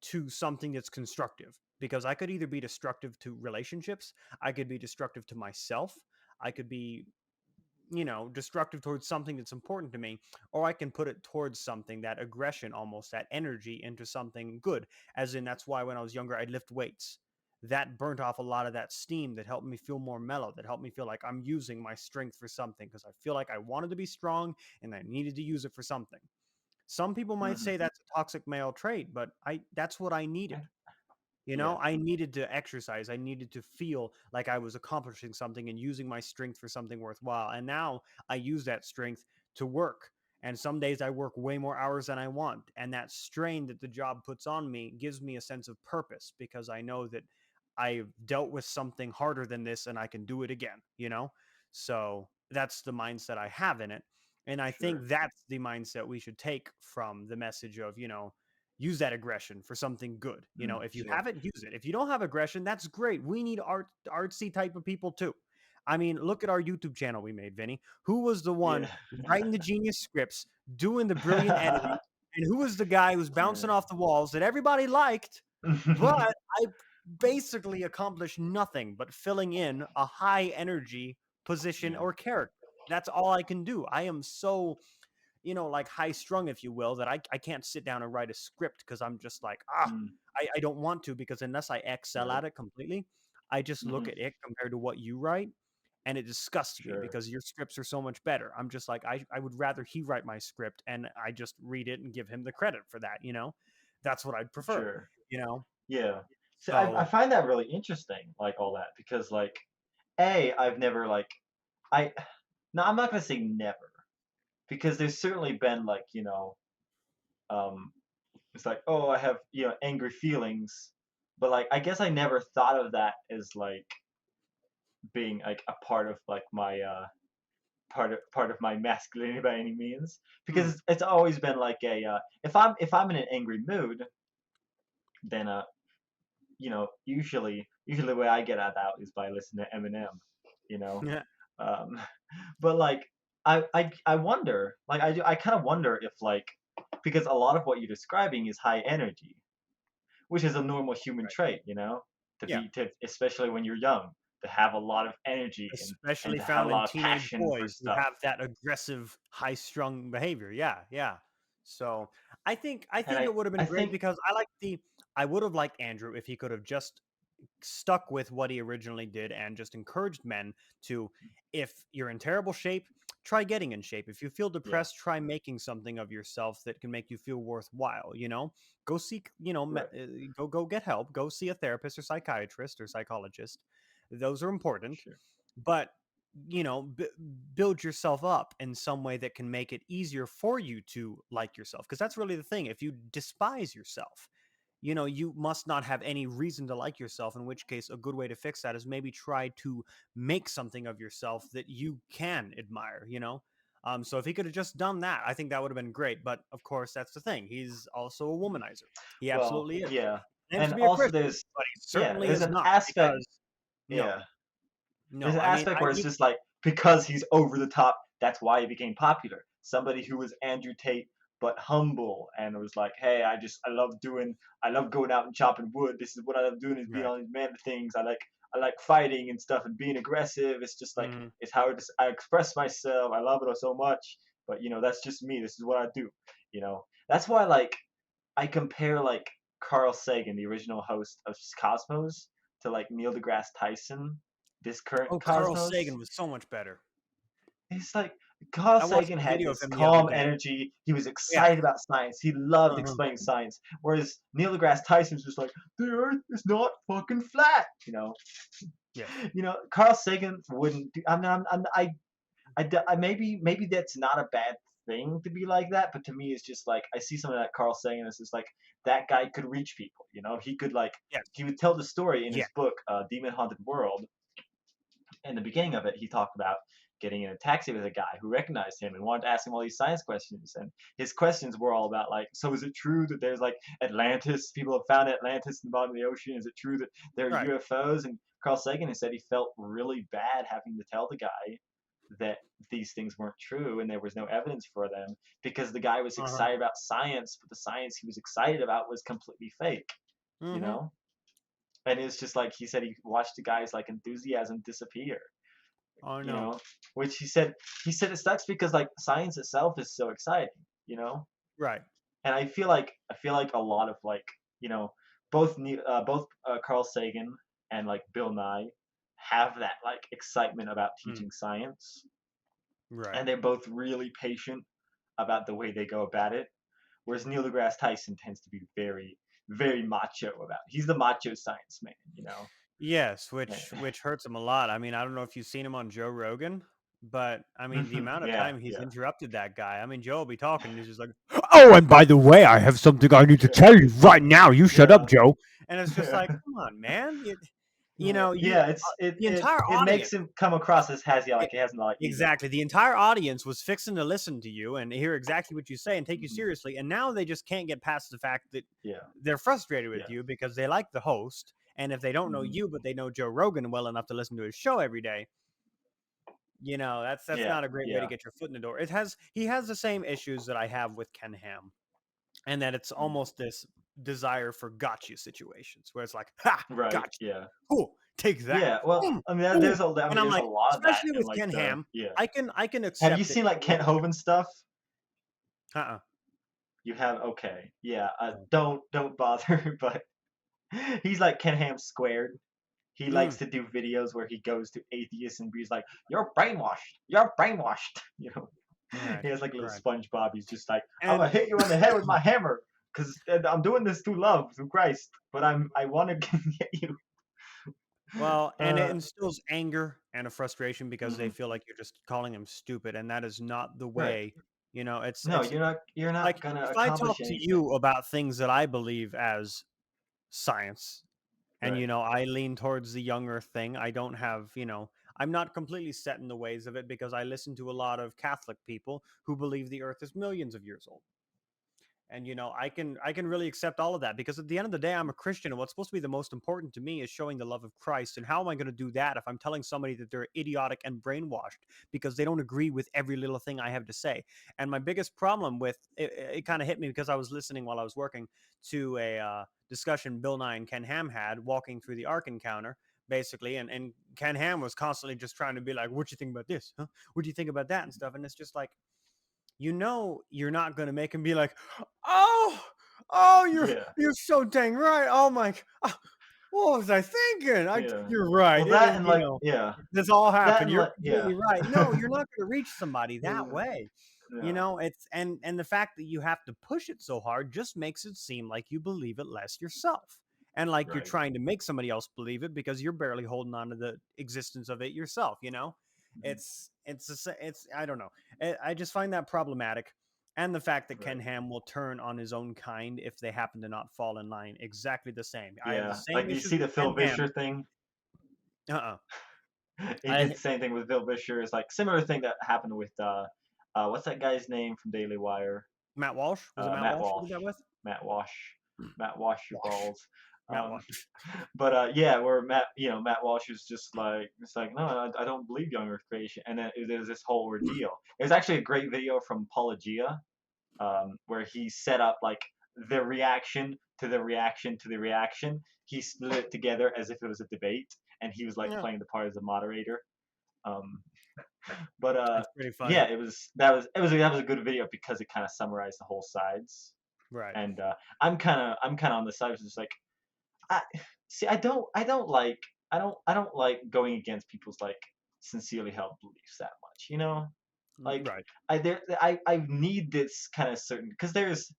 to something that's constructive, because I could either be destructive to relationships, I could be destructive to myself, I could be destructive towards something that's important to me, or I can put it towards something, that aggression, almost that energy, into something good. As in, that's why when I was younger, I'd lift weights. That burnt off a lot of that steam that helped me feel more mellow, that helped me feel like I'm using my strength for something, because I feel like I wanted to be strong and I needed to use it for something. Some people might Hmm. say that's a toxic male trait, but that's what I needed. Yeah. I needed to exercise. I needed to feel like I was accomplishing something and using my strength for something worthwhile. And now I use that strength to work. And some days I work way more hours than I want. And that strain that the job puts on me gives me a sense of purpose, because I know that I've dealt with something harder than this and I can do it again. So that's the mindset I have in it. And I think Sure. that's the mindset we should take from the message of, use that aggression for something good. If you Sure. have it, use it. If you don't have aggression, that's great. We need artsy type of people too. I mean, look at our YouTube channel we made, Vinny. Who was the one Yeah. writing the genius scripts, doing the brilliant editing, and who was the guy who was bouncing Yeah. off the walls that everybody liked, but I basically accomplished nothing but filling in a high energy position Yeah. or character. That's all I can do. I am so like high strung, if you will, that I can't sit down and write a script, because I'm just like, Mm, I don't want to, because unless I excel sure. at it completely, I just look Hmm. at it compared to what you write, and it disgusts me Sure. because your scripts are so much better. I'm just like, I would rather he write my script and I just read it and give him the credit for that. That's what I'd prefer, Sure. you know? Yeah. So I So, find that really interesting, like all that, because like I've never like I no, I'm not gonna say never, because there's certainly been like, um it's like, oh, I have, angry feelings, but like I guess I never thought of that as like being like a part of like my part of my masculinity by any means, because mm, it's always been like a if I'm in an angry mood, then usually the way I get out is by listening to Eminem, you know. yeah, Um, but like I wonder, like I kind of wonder if like because a lot of what you're describing is high energy, which is a normal human right. trait, Yeah. especially when you're young, to have a lot of energy and Especially to have a found in lot of teenage passion for boys who stuff. have that aggressive, high strung behavior. Yeah. Yeah. So I think And it would have been I great think because I would have liked Andrew if he could have just stuck with what he originally did and just encouraged men to, if you're in terrible shape, try getting in shape. If you feel yeah, depressed, try making something of yourself that can make you feel worthwhile. Go seek, right, go get help. Go see a therapist or psychiatrist or psychologist. Those are important, sure. but build yourself up in some way that can make it easier for you to like yourself, because that's really the thing. If you despise yourself, you must not have any reason to like yourself, in which case a good way to fix that is maybe try to make something of yourself that you can admire. So if he could have just done that, I think that would have been great. But of course, that's the thing. He's also a womanizer. He Well, absolutely is. yeah, He claims and to be a also Christian, there's but he yeah, certainly there's is an not, aspect. because no, Yeah, there's no, an I mean, aspect where it's just like because he's over the top, that's why he became popular. Somebody who was Andrew Tate but humble and was like, hey, I love going out and chopping wood. This is what I love doing is being right. all these man things. I like fighting and stuff and being aggressive. It's just like Mhm. it's how I express myself. I love it so much. But that's just me. This is what I do. That's why like I compare like Carl Sagan, the original host of Cosmos, to like Neil deGrasse Tyson, this current Oh, Carl Cosmos. Sagan was so much better. It's like Carl I watched Sagan a had video of this him the other calm day. energy. He was Yeah. excited about science. He loved Uh-huh. explaining science. Whereas Neil deGrasse Tyson was just like, the Earth is not fucking flat. Yes. Carl Sagan wouldn't do. Maybe that's not a bad thing to be like that, but to me, it's just like I see something like Carl Sagan. It's just like that guy could reach people. He could like Yes. he would tell the story in Yeah. his book, Demon Haunted World. In the beginning of it, he talked about getting in a taxi with a guy who recognized him and wanted to ask him all these science questions. And his questions were all about like, so is it true that there's like Atlantis? People have found Atlantis in the bottom of the ocean. Is it true that there are Right. UFOs? And Carl Sagan has said he felt really bad having to tell the guy that these things weren't true and there was no evidence for them because the guy was Uh-huh. excited about science, but the science he was excited about was completely fake, you Mm-hmm. know? And it's just like he said he watched the guy's like enthusiasm disappear, Oh you no. know, which he said it sucks because like science itself is so exciting. Right. And I feel like a lot of like, you know, both Carl Sagan and like Bill Nye have that like excitement about Mm. teaching science, Right. and they're both really patient about the way they go about it. Whereas Neil deGrasse Tyson tends to be very, very macho about it. He's the macho science man. Yes, Yeah. which hurts him a lot. I mean, I don't know if you've seen him on Joe Rogan, but I mean, the amount of Yeah, time he's yeah, interrupted that guy. I mean, Joe will be talking, and he's just like, "Oh, and by the way, I have something I need to yeah, tell you right now. You shut up, yeah. Joe." And it's just like, come on, man. You Yeah, know, yeah, it's the entire it makes audience. him come across as has It, he hasn't a lot of ego. exactly. The entire audience was fixing to listen to you and hear exactly what you say and take you Mhm. seriously. And now they just can't get past the fact that Yeah, they're frustrated with yeah, you because they like the host. And if they don't know hmm you, but they know Joe Rogan well enough to listen to his show every day, that's yeah, not a great way to yeah. get your foot in the door. He has the same issues that I have with Ken Ham, and that it's Mm. almost this desire for gotcha situations where it's like, ha, Right. gotcha. Yeah. Cool, take that. Yeah. Well, Mm, I mean, ooh. And I'm there's a like, lot of that, especially and with like Ken the Ham, yeah. I can Have you accept that. seen like Kent Hovind stuff? Uh-uh. You have okay. Yeah. No. Don't bother. But he's like Ken Ham squared. He likes Mm, to do videos where he goes to atheists and he's like, "You're brainwashed. You're brainwashed." right, He has like a little right. SpongeBob. He's just like, "I'm gonna And hit you on the head with my hammer because I'm doing this through love, through Christ. But I want to get you." well, and it Uh, instills anger and a frustration because they mhm. feel like you're just calling him stupid, and that is not the Right. way. It's No, you're not like gonna if I accomplish talk to anything. you about things that I believe as science, and Right. I lean towards the younger thing. I don't have, I'm not completely set in the ways of it because I listen to a lot of Catholic people who believe the earth is millions of years old. And I can really accept all of that because at the end of the day I'm a Christian, and what's supposed to be the most important to me is showing the love of Christ. And how am I going to do that if I'm telling somebody that they're idiotic and brainwashed because they don't agree with every little thing I have to say? And my biggest problem with it kind of hit me because I was listening while I was working to a discussion Bill Nye and Ken Ham had walking through the Ark Encounter, basically. And Ken Ham was constantly just trying to be like, what do you think about this, huh? What do you think about that and stuff? And it's just like, you're not going to make him be like, oh, oh, you're so dang right. Oh my, what was I thinking? Yeah. You're right. Well, that and like This all that happened. and You're like completely right. No, you're not going to reach somebody that yeah way. yeah It's and the fact that you have to push it so hard just makes it seem like you believe it less yourself. And like you're right. trying to make somebody else believe it because you're barely holding on to the existence of it yourself. Mhm. It's I don't know. I just find that problematic. And the fact that Ken Right. Ham will turn on his own kind if they happen to not fall in line exactly the same. I have the Yeah. Like, same do you issues see with the Phil Ken Ham. Vischer thing? Uh-uh. He did I the same thing with Phil Vischer. It's like similar thing that happened with what's that guy's name from Daily Wire? Matt Walsh. Was it Matt Matt Walsh he did Walsh. that with? Matt Wash. Matt Wash your Walsh. balls. Matt Um, Walsh. but yeah, where Matt Walsh is just like, it's like, no, I don't believe young Earth creation, and then there's this whole ordeal. There's actually a great video from Apologia, where he set up like the reaction to the reaction to the reaction. He split it together as if it was a debate, and he was like Yeah, playing the part as a moderator. Um, but that's pretty funny. yeah, that was a good video because it kind of summarized the whole sides. Right. And I'm kind of on the side of just like, I see. I don't like going against people's like sincerely held beliefs that much. Like Right. I need this kind of certain, because there's,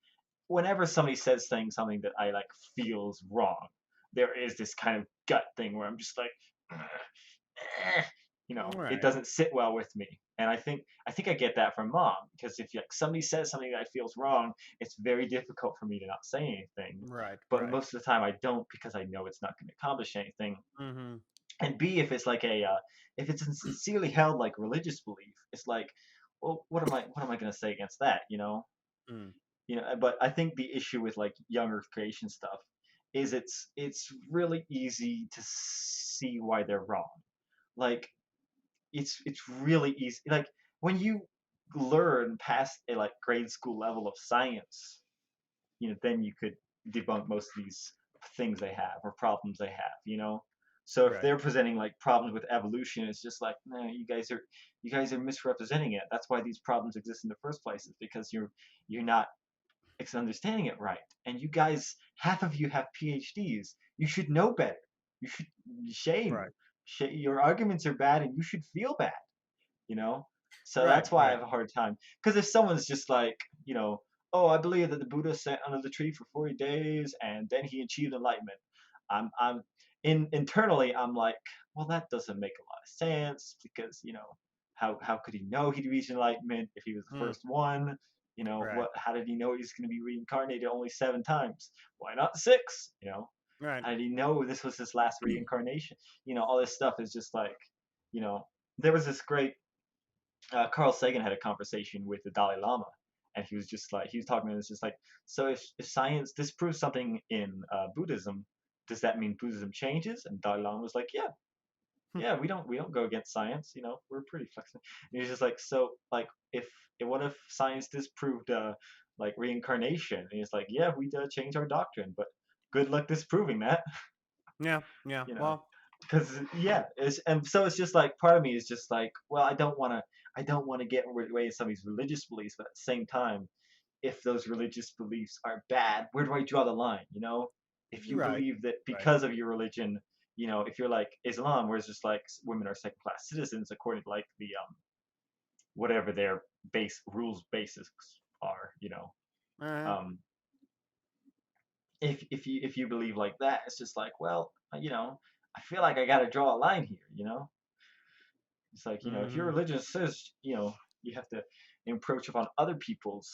whenever somebody says something that I like feels wrong, there is this kind of gut thing where I'm just like, eh, it Right. doesn't sit well with me. And I think I get that from mom, because if like somebody says something that feels wrong, it's very difficult for me to not say anything. Right. But Right. most of the time I don't, because I know it's not going to accomplish anything. Mm-hmm. And B, if it's like if it's a sincerely held like religious belief, it's like, well, what am I going to say against that? Mm. But I think the issue with like young Earth creation stuff is it's really easy to see why they're wrong. Like, it's really easy. Like, when you learn past a like grade school level of science, then you could debunk most of these things they have or problems they have. So if Right. they're presenting like problems with evolution, it's just like, no, you guys are misrepresenting it. That's why these problems exist in the first place, is because you're not understanding it right. And you guys, half of you have PhDs. You should know better. You should shame. Right. Your arguments are bad, and you should feel bad. You know. So Right. that's why I Right. have a hard time. Because if someone's just like, oh, I believe that the Buddha sat under the tree for 40 days and then he achieved enlightenment. I'm internally I'm like, well, that doesn't make a lot of sense, because how could he know he'd reach enlightenment if he was the Mm. first one? Right. How did he know he's going to be reincarnated only 7 times? Why not 6? Right. How did he know this was his last reincarnation? All this stuff is just like, you know, there was this great Carl Sagan had a conversation with the Dalai Lama, and he was just like, he was talking, it's just like, so if science disproves something in Buddhism, does that mean Buddhism changes? And Dalai Lama was like, yeah, Hmm. yeah, we don't go against science, we're pretty flexible. And he's just like, so like, what if science disproved like reincarnation? And he's like, yeah, we'd change our doctrine, but good luck disproving that. Yeah. Yeah. you know Well. because yeah, and so it's just like, part of me is just like, well, I don't want to get away with some of these religious beliefs, but at the same time, if those religious beliefs are bad, where do I draw the line? If you Right. believe that Right. because of your religion, if you're like Islam, where it's just like women are second class citizens according to like the whatever their base rules basis are, Uh-huh. um if you believe like that, it's just like, well, I feel like I got to draw a line here. It's like, if your Mm-hmm. religion says, you have to encroach upon other people's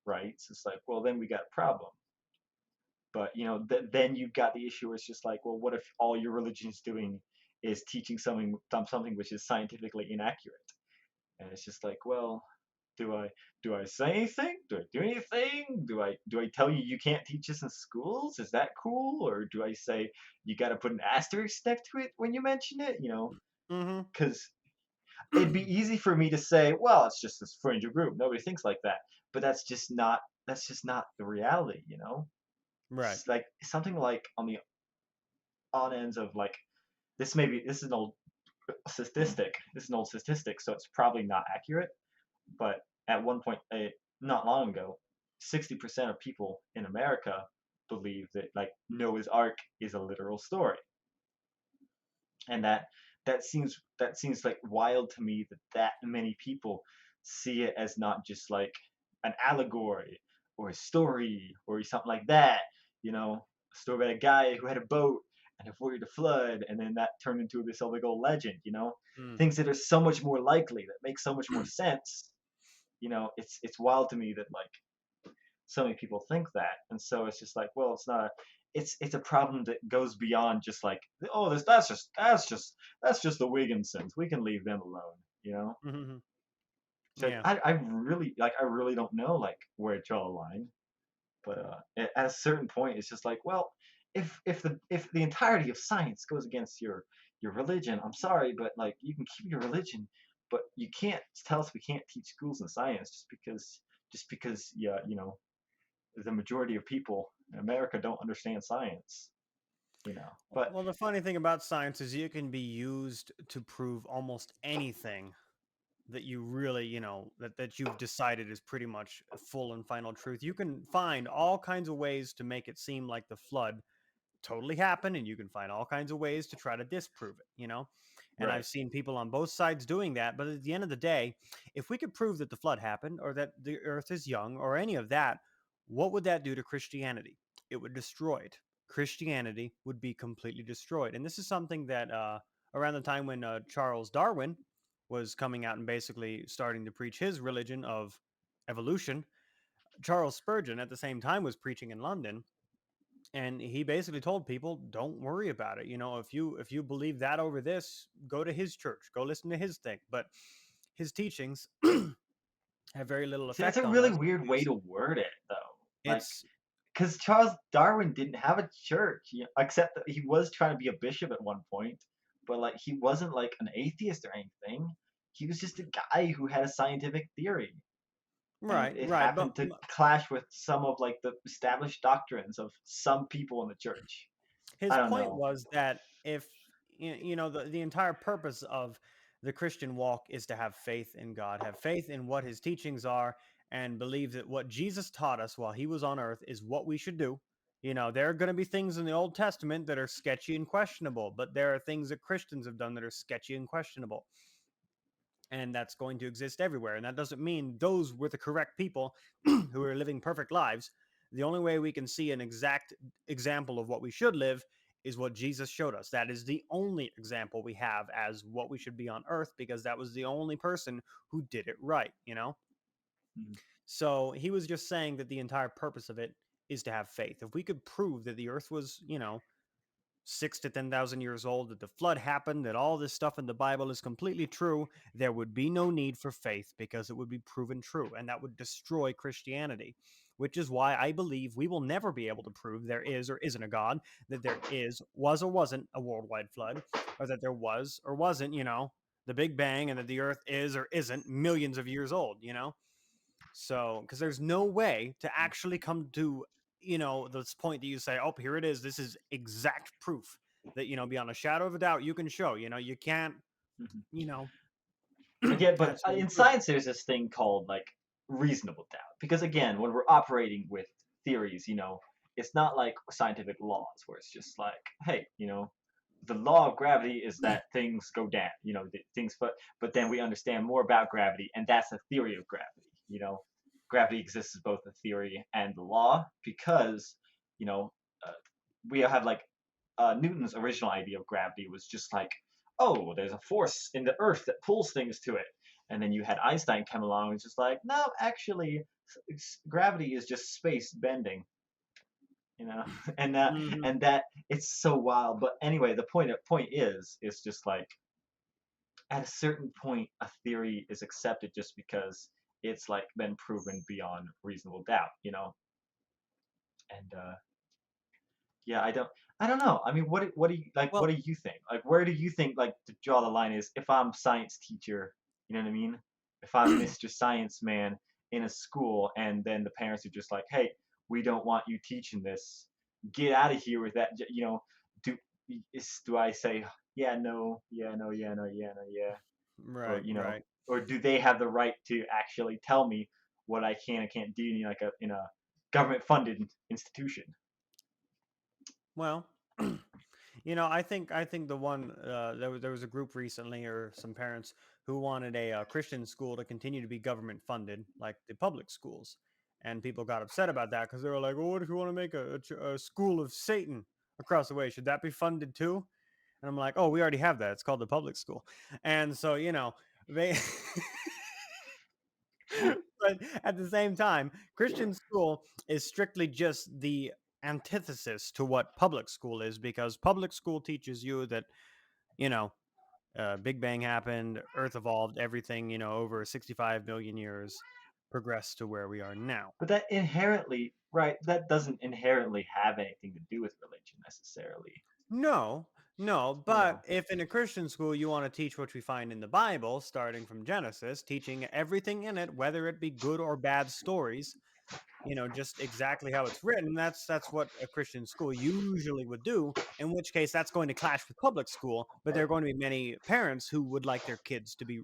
rights, it's like, well, then we got a problem. But, then you've got the issue where it's just like, well, what if all your religion is doing is teaching something which is scientifically inaccurate? And it's just like, well, do I say anything? Do I do anything? Do I tell you you can't teach this in schools? Is that cool? Or do I say you got to put an asterisk next to it when you mention it? Mm-hmm. Because it'd be easy for me to say, well, it's just this fringe group. Nobody thinks like that. But that's just not the reality. Right. It's like something like on the on ends of like, this is an old statistic. This is an old statistic, so it's probably not accurate. But at one point, not long ago, 60% of people in America believe that like Noah's Ark is a literal story, and that seems like wild to me that that many people see it as not just like an allegory or a story or something like that. You know, a story about a guy who had a boat and avoided a flood, and then that turned into this other old legend. You know, Mm. things that are so much more likely, that make so much more sense. You know, it's wild to me that like so many people think that, and so it's just like, well, it's not a, it's a problem that goes beyond just like, oh, that's just the Wigginsons. We can leave them alone, you know. Hmm. So Yeah. I really don't know like where to draw the line, but at a certain point, it's just like, well, if the entirety of science goes against your religion, I'm sorry, but like you can keep your religion, but you can't tell us we can't teach schools in science just because yeah, you know, the majority of people in America don't understand science, you know. But Well, the funny thing about science is it can be used to prove almost anything that you really, that you've decided is pretty much full and final truth. You can find all kinds of ways to make it seem like the flood totally happened, and you can find all kinds of ways to try to disprove it. And right, I've seen people on both sides doing that, but at the end of the day, if we could prove that the flood happened or that the earth is young or any of that, what would that do to Christianity? It would destroy it. Christianity would be completely destroyed. And this is something that around the time when Charles Darwin was coming out and basically starting to preach his religion of evolution, Charles Spurgeon at the same time was preaching in London, and he basically told people, don't worry about it. If you believe that over this, go to his church, go listen to his thing. But his teachings have very little see, that's a effect on really us weird way because to word it though, like, it's because Charles Darwin didn't have a church, except that he was trying to be a bishop at one point, but like he wasn't like an atheist or anything. He was just a guy who had a scientific theory, and right, it right. But happened to clash with some of like the established doctrines of some people in the church. I his don't point know. was that if the entire purpose of the Christian walk is to have faith in God, have faith in what his teachings are, and believe that what Jesus taught us while he was on earth is what we should do. There are going to be things in the Old Testament that are sketchy and questionable, but there are things that Christians have done that are sketchy and questionable, and that's going to exist everywhere. And that doesn't mean those were the correct people who are living perfect lives. The only way we can see an exact example of what we should live is what Jesus showed us. That is the only example we have as what we should be on earth, because that was the only person who did it right. Mhm. So he was just saying that the entire purpose of it is to have faith. If we could prove that the earth was, 6 to 10,000 years old, that the flood happened, that all this stuff in the Bible is completely true, there would be no need for faith because it would be proven true, and that would destroy Christianity. Which is why I believe we will never be able to prove there is or isn't a God, that there was or wasn't a worldwide flood, or that there was or wasn't, the Big Bang, and that the Earth is or isn't millions of years old. So, because there's no way to actually come to, this point that you say, oh, here it is. This is exact proof that, beyond a shadow of a doubt, you can show. You can't, Mhm. you know, Again, but absolutely in prove it. science, there's this thing called like reasonable doubt. Because again, when we're operating with theories, it's not like scientific laws where it's just like, hey, the law of gravity is that things go down, things, but then we understand more about gravity, and that's a theory of gravity. Gravity exists as both a theory and the law because, you know, uh, we have like Newton's original idea of gravity was just like, oh, there's a force in the earth that pulls things to it. And then you had Einstein come along and was just like, no, actually, gravity is just space bending, you know, and that Hmm. and that it's so wild. But anyway, the point is, it's just like at a certain point, a theory is accepted just because it's like been proven beyond reasonable doubt, and yeah, I don't know. I mean, what do you like? What Well, do you think? Like, where do you think like to draw the line is? If I'm science teacher, you know what I mean? If I'm Mr. Science Man in a school, and then the parents are just like, "Hey, we don't want you teaching this. Get out of here with that." Do do I say, "Yeah, no, yeah, no, yeah, no, yeah, no, yeah," or right, right. or do they have the right to actually tell me what I can and can't do in a government funded institution? Well, I think the one there was a group recently, or some parents who wanted a Christian school to continue to be government funded, like the public schools, and people got upset about that because they were like, "Well, what if you want to make a school of Satan across the way? Should that be funded too?" And I'm like, "Oh, we already have that. It's called the public school." And so they. But at the same time, Christian school is strictly just the antithesis to what public school is, because public school teaches you that, you know, Big Bang happened, Earth evolved, everything, over 65 million years progressed to where we are now. But that inherently, right? That doesn't inherently have anything to do with religion necessarily. No, no, You but know. if in a Christian school you want to teach what we find in the Bible, starting from Genesis, teaching everything in it, whether it be good or bad stories, just exactly how it's written. That's what a Christian school usually would do, in which case that's going to clash with public school, but there are going to be many parents who would like their kids to be,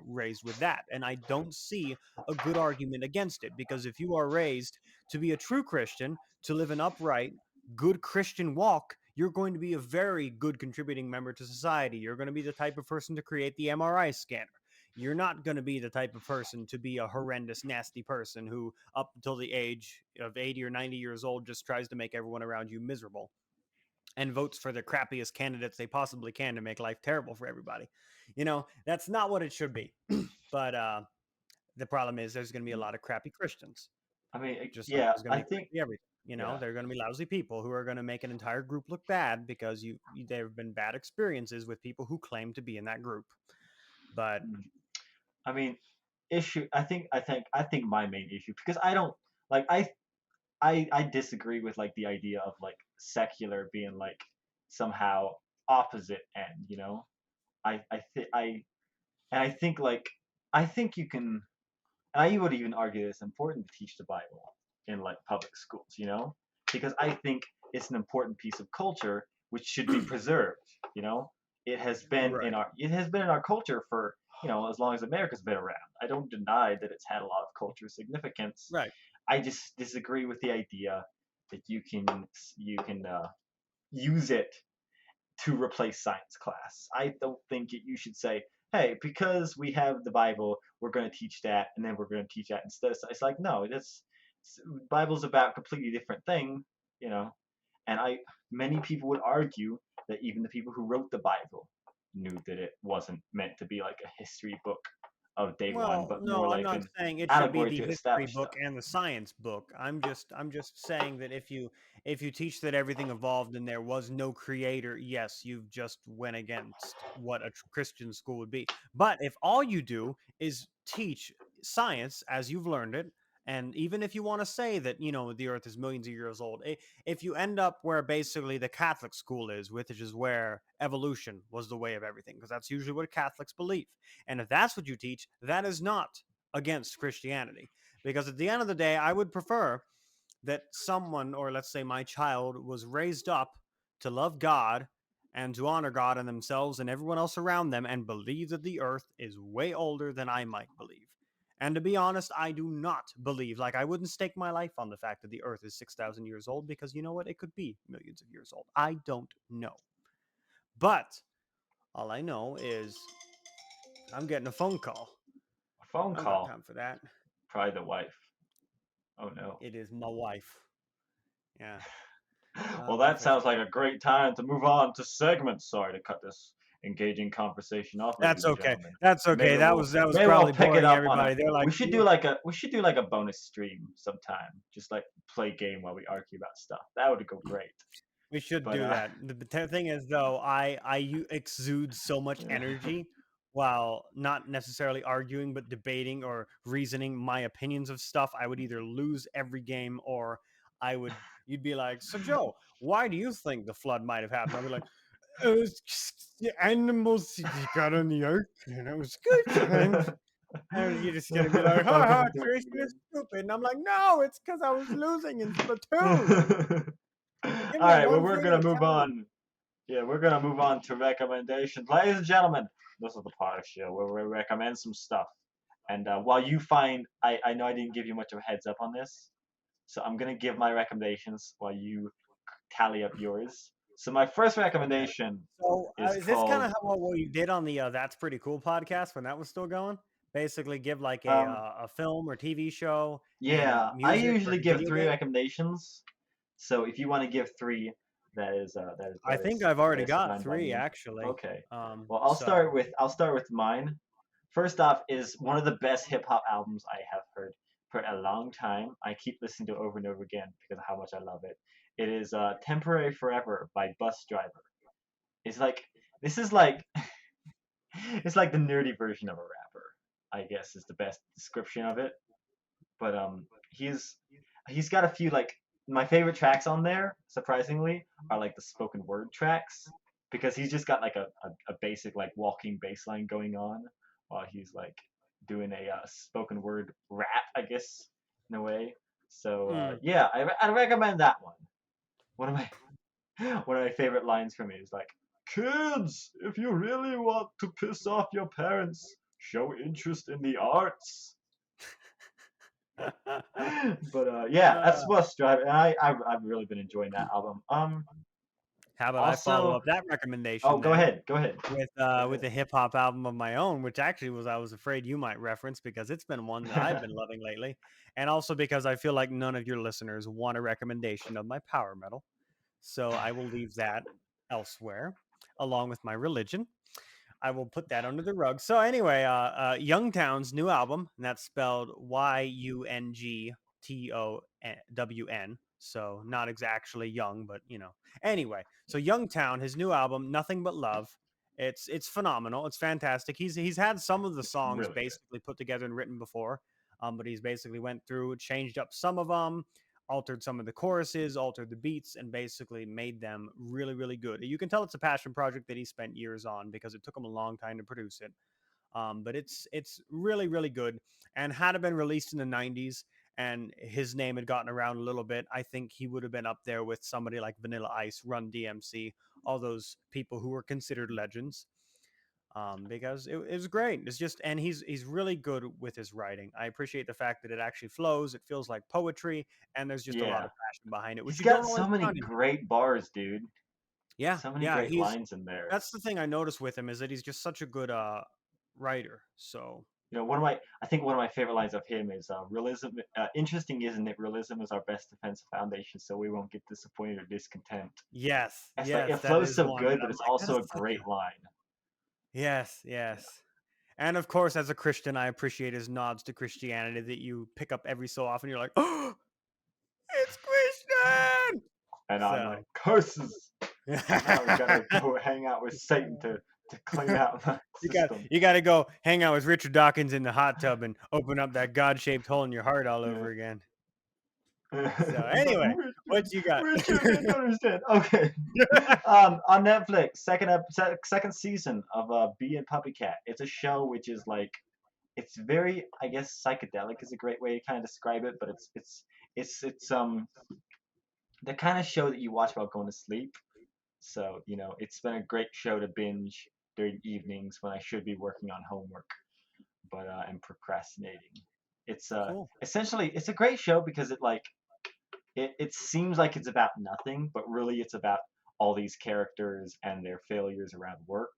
raised with that. And I don't see a good argument against it, because if you are raised to be a true Christian, to live an upright, good Christian walk, you're going to be a very good contributing member to society. You're going to be the type of person to create the MRI scanner. You're not going to be the type of person to be a horrendous, nasty person who, up until the age of 80 or 90 years old, just tries to make everyone around you miserable and votes for the crappiest candidates they possibly can to make life terrible for everybody. That's not what it should be. But the problem is there's going to be a lot of crappy Christians, I mean, just like yeah, there's going I to be think, crappy everything. yeah. There are going to be lousy people who are going to make an entire group look bad because there have been bad experiences with people who claim to be in that group. But I mean, I think my main issue, because I don't like I disagree with like the idea of like secular being like somehow opposite end, you know. I think like I think you can, and I would even argue that it's important to teach the Bible in like public schools, you know, because I think it's an important piece of culture which should be preserved. You know, right, it has been in our culture for, as long as America's been around. I don't deny that it's had a lot of cultural significance. right. I just disagree with the idea that you can use it to replace science class. I don't think you should say, hey, because we have the Bible, we're going to teach that, and then we're going to teach that instead. It's like, no, Bible's about a completely different thing, you know. And many people would argue that even the people who wrote the Bible knew that it wasn't meant to be like a history book of day one, Well, but more no, I'm like not an saying it should be allegory the to history establish book stuff. and the science book. I'm just saying that if you teach that everything evolved and there was no creator, yes, you've just went against what a Christian school would be. But if all you do is teach science as you've learned it, and even if you want to say that, the earth is millions of years old, if you end up where basically the Catholic school is, which is where evolution was the way of everything, because that's usually what Catholics believe. And if that's what you teach, that is not against Christianity. Because at the end of the day, I would prefer that someone, or let's say my child, was raised up to love God and to honor God and themselves and everyone else around them, and believe that the earth is way older than I might believe. And to be honest, I do not believe, like, I wouldn't stake my life on the fact that the earth is 6,000 years old, because you know what? It could be millions of years old. I don't know. But all I know is I'm getting a phone call. A phone I don't got call, time for that. probably the wife. Oh no. It is my wife. Yeah. Well, Wife that has sounds like a great time to move on to segments. Sorry to cut this engaging conversation off, ladies That's and okay. gentlemen. That's okay. That was Maybe we'll probably pick it boring up on a. everybody. They're like, We should do like a bonus stream sometime. Just like play game while we argue about stuff. That would go great. we should But do that. The thing is, though, I exude so much energy while not necessarily arguing, but debating or reasoning my opinions of stuff. I would either lose every game, or you'd be like, so Joe, why do you think the flood might have happened? I'd be like, it was just the animals that got on the earth, and it was good times. And you're just gonna be like, ha ha, Jason is stupid. And I'm like, no, it's because I was losing in Splatoon. All Give me right, well, one we're thing gonna at a move time. on. Yeah, we're gonna move on to recommendations, ladies and gentlemen. this is the part of the show where we recommend some stuff. And while you find, I know I didn't give you much of a heads up on this, so I'm gonna give my recommendations while you tally up yours. So my first Okay. recommendation So is is this kind called of how what you did on the That's Pretty Cool podcast when that was still going? Basically, give like um a film or TV show and yeah, I music or usually give video three game. recommendations. So if you want to give three, I that think is I've that already is got fine by three me. actually. Okay. Um, Well, so I'll start with mine. First off is one of the best hip hop albums I have heard for a long time. I keep listening to it over and over again because of how much I love it. It is Temporary Forever by Bus Driver. It's like this is like it's like the nerdy version of a rapper, I guess is the best description of it. But he's got a few like my favorite tracks on there, surprisingly, are like the spoken word tracks because he's just got like a basic like walking bass line going on while he's like doing a spoken word rap, I guess, in a way. So mm, yeah, I recommend that one. One of my one of my favorite lines from it is like, "Kids, if you really want to piss off your parents, show interest in the arts." But yeah, uh, that's Bus Driver, and I've really been enjoying that album. how about I follow Also, up that oh, recommendation then go ahead, go with ahead. a hip hop album of my own, which actually was I was afraid you might reference because it's been one that I've been loving lately, and also because I feel like none of your listeners want a recommendation of my power metal, so I will leave that elsewhere, along with my religion. I will put that under the rug. So anyway, Youngtown's new album, and that's spelled Yungtown. So not exactly young, but you know. Anyway, so Youngtown, his new album, Nothing But Love. It's phenomenal. It's fantastic. He's had some of the It's songs really good. basically put together and written before, but he's basically went through, changed up some of them, altered some of the choruses, altered the beats, and basically made them really, really good. You can tell it's a passion project that he spent years on because it took him a long time to produce it. But it's really, really good. And had it been released in the '90s and his name had gotten around a little bit, I think he would have been up there with somebody like Vanilla Ice, Run DMC, all those people who were considered legends because it was great. It's just, and he's really good with his writing. I appreciate the fact that it actually flows. It feels like poetry, and there's just a lot Yeah, of passion behind it, which he's you don't got always so many find in him. great bars, dude. Yeah, So many yeah, great he's lines in there. that's the thing I noticed with him is that he's just such a good writer. So You know, I think one of my favorite lines of him is realism. Interesting, isn't it? Realism is our best defensive foundation, so we won't get disappointed or discontent. yes, It's like it yes, that flows is so one good, that but I'm it's like, that is also a such a great line. yes, Yeah. yes. And of course, as a Christian, I appreciate his nods to Christianity that you pick up every so often. You're like, oh, it's Christian. And I'm like, So curses! Now we gotta go hang out with Satan to clean out the system. you got to go hang out with Richard Dawkins in the hot tub and open up that God-shaped hole in your heart all Yeah. over again. So But anyway, what you got? Richard didn't understand. Okay. On Netflix, second season of Bee and Puppy Cat. It's a show which is like it's very, I guess, psychedelic is a great way to kind of describe it, but it's the kind of show that you watch while going to sleep. So, you know, it's been a great show to binge during evenings when I should be working on homework, but I'm procrastinating. It's Cool. essentially it's a great show because it seems like it's about nothing, but really it's about all these characters and their failures around work.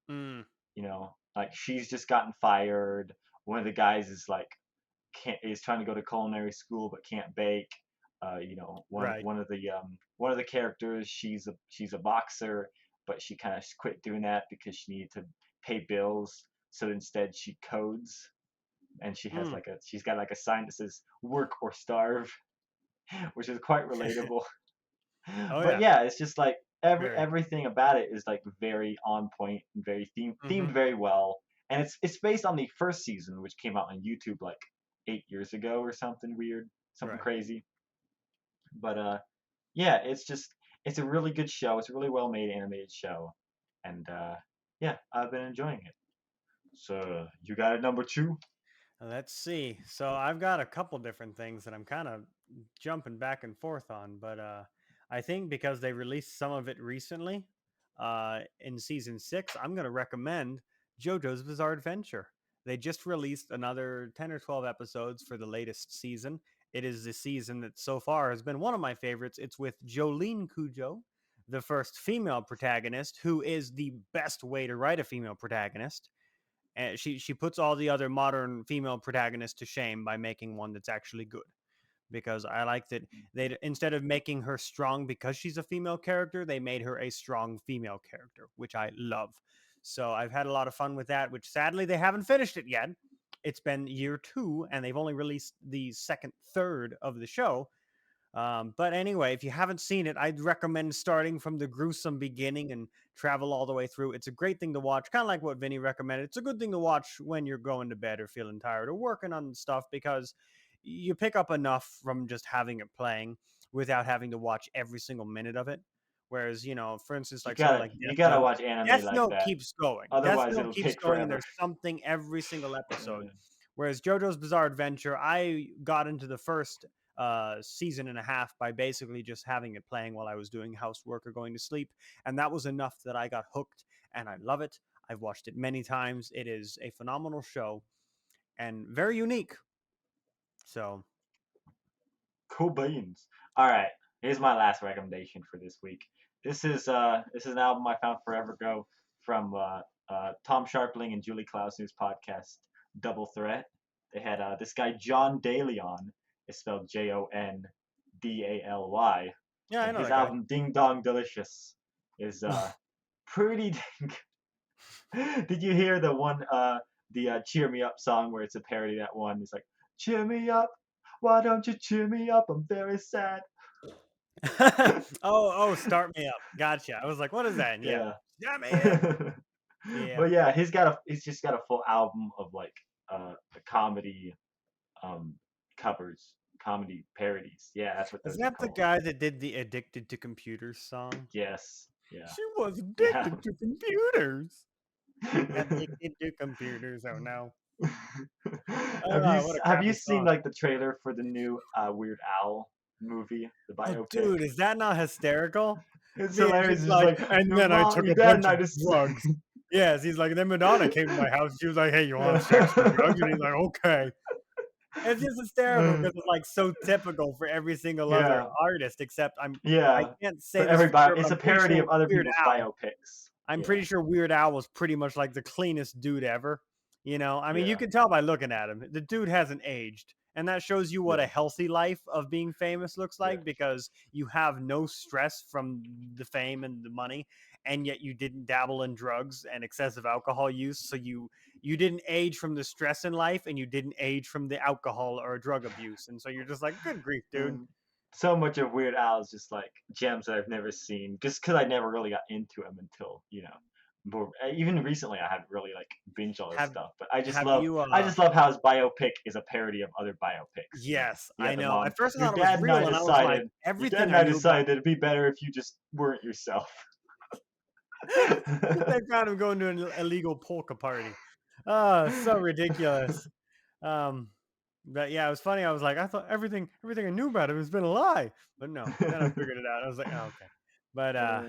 Mm, You know, like she's just gotten fired. One of the guys is like can't is trying to go to culinary school but can't bake. You know, right. one of the characters, she's a boxer, but she kind of quit doing that because she needed to pay bills. So instead, she codes, and Mm. she's got like a sign that says "Work or Starve," which is quite relatable. Oh But yeah. yeah, it's just like Very. everything about it is like very on point and very Mm-hmm. themed very well. And it's based on the first season, which came out on YouTube like 8 years ago or something weird, something Right. crazy. But yeah, it's a really good show. It's a really well made animated show, and yeah, I've been enjoying it. So you got it number two? Let's see. So I've got a couple different things that I'm kind of jumping back and forth on, but I think because they released some of it recently in season 6, I'm going to recommend JoJo's Bizarre Adventure. They just released another 10 or 12 episodes for the latest season. It is the season that so far has been one of my favorites. It's with Jolene Cujo, the first female protagonist, who is the best way to write a female protagonist. And she puts all the other modern female protagonists to shame by making one that's actually good. Because I like that they, instead of making her strong because she's a female character, they made her a strong female character, which I love. So I've had a lot of fun with that, which sadly they haven't finished it yet. It's been year 2 and they've only released the second third of the show. But anyway, if you haven't seen it, I'd recommend starting from the gruesome beginning and travel all the way through. It's a great thing to watch, kind of like what Vinnie recommended. It's a good thing to watch when you're going to bed or feeling tired or working on stuff, because you pick up enough from just having it playing without having to watch every single minute of it. Whereas, for instance, like something like You Death gotta Note, watch anime Death like Note that. keeps going. Death Otherwise, Note it'll keeps take going, and forever. there's something every single episode. Whereas JoJo's Bizarre Adventure, I got into the first season and a half by basically just having it playing while I was doing housework or going to sleep, and that was enough that I got hooked, and I love it. I've watched it many times. It is a phenomenal show and very unique. So Cool beans. All right, here's my last recommendation for this week. This is an album I found forever ago from Tom Sharpling and Julie Klausner's podcast Double Threat. They had this guy John Daly on. It's spelled Jondally. yeah, I And know his that guy. album Ding Dong Delicious is pretty dang. Did you hear the one the Cheer Me Up song where it's a parody of that one? It's like, cheer me up, why don't you cheer me up? I'm very sad. oh, start me up. Gotcha. I was like, what is that? And yeah, yeah. But yeah, he's just got a full album of like comedy covers, comedy parodies. Yeah, that's what those Is are that the called. guy that did the Addicted to Computers song? Yes. Yeah. She was addicted to computers. Addicted to computers. Oh no. What a Have you crappy seen song. like the trailer for the new Weird Al movie, the Oh, biopic? dude, is that not hysterical? It's Being hilarious. just It's like, and your then I mom, took your a dad bunch and I of just drugs. Yes, he's like, then Madonna came to my house. She was like, hey, you want sex and drugs? And he's like, okay. It's just hysterical because it's like so typical for every single other artist, except I yeah. can't For say this for everybody, sure, but it's a I'm pretty parody sure of other Weird people's Al. biopics. I'm pretty sure Weird Al was pretty much like the cleanest dude ever. I mean, you Yeah. can tell by looking at him. The dude hasn't aged. And that shows you what Yeah. a healthy life of being famous looks like, Yeah. because you have no stress from the fame and the money, and yet you didn't dabble in drugs and excessive alcohol use. So you didn't age from the stress in life, and you didn't age from the alcohol or drug abuse. And so you're just like, good grief, dude. So much of Weird Al is just like gems that I've never seen, just because I never really got into him until even recently I haven't really like binged all this stuff. But I just love how his biopic is a parody of other biopics. Yes, You know? I know. At first I Your thought it was dad and real, I and I was like, decided. Your everything dad and I I knew decided it'd be better if you just weren't yourself. they found him going to an illegal polka party. Oh, so ridiculous. But yeah, it was funny. I was like, I thought everything I knew about him has been a lie. But no, then I figured it out. I was like, oh, okay. But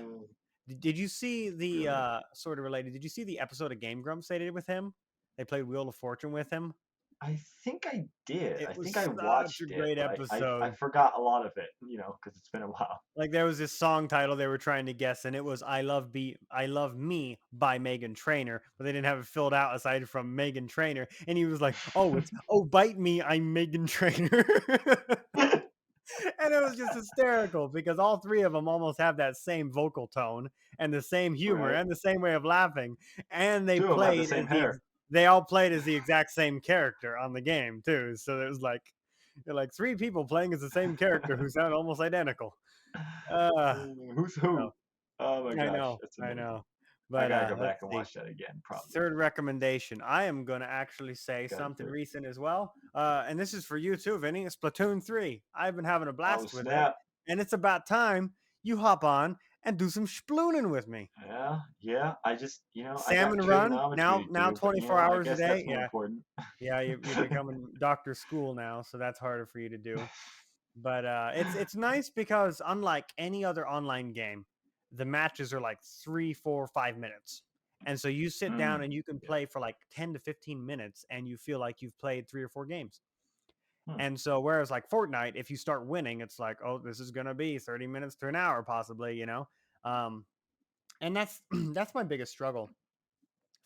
did you see the sort of related? Did you see the episode of Game Grumps they did with him? They played Wheel of Fortune with him. I think I did. It I was think I such watched a it. great But episode. I forgot a lot of it, because it's been a while. Like there was this song title they were trying to guess, and it was I Love Me" by Megan Trainor, but they didn't have it filled out aside from Megan Trainor. And he was like, "Oh, it's Oh Bite Me, I'm Megan Trainor." And it was just hysterical because all three of them almost have that same vocal tone and the same humor and the same way of laughing, and they played the same as hair. they all played as the exact same character on the game too. So it was like three people playing as the same character who sound almost identical. Who's who? Oh my gosh, that's I amazing. know. But I gotta go back and watch that again. Probably. Third recommendation. I am gonna actually say something recent as well. And this is for you too, Vinny. Splatoon 3. I've been having a blast with it, and it's about time you hop on and do some splooning with me. Yeah. I just Salmon I got run now 24 hours a day. That's more important. Yeah, you're becoming Dr. School now, so that's harder for you to do. But it's nice because unlike any other online game, the matches are like 3, 4, 5 minutes, And so you sit down and you can play for like 10 to 15 minutes and you feel like you've played 3 or 4 games. And so whereas like Fortnite, if you start winning, it's like, oh, this is going to be 30 minutes to an hour possibly, you know? And that's that's my biggest struggle,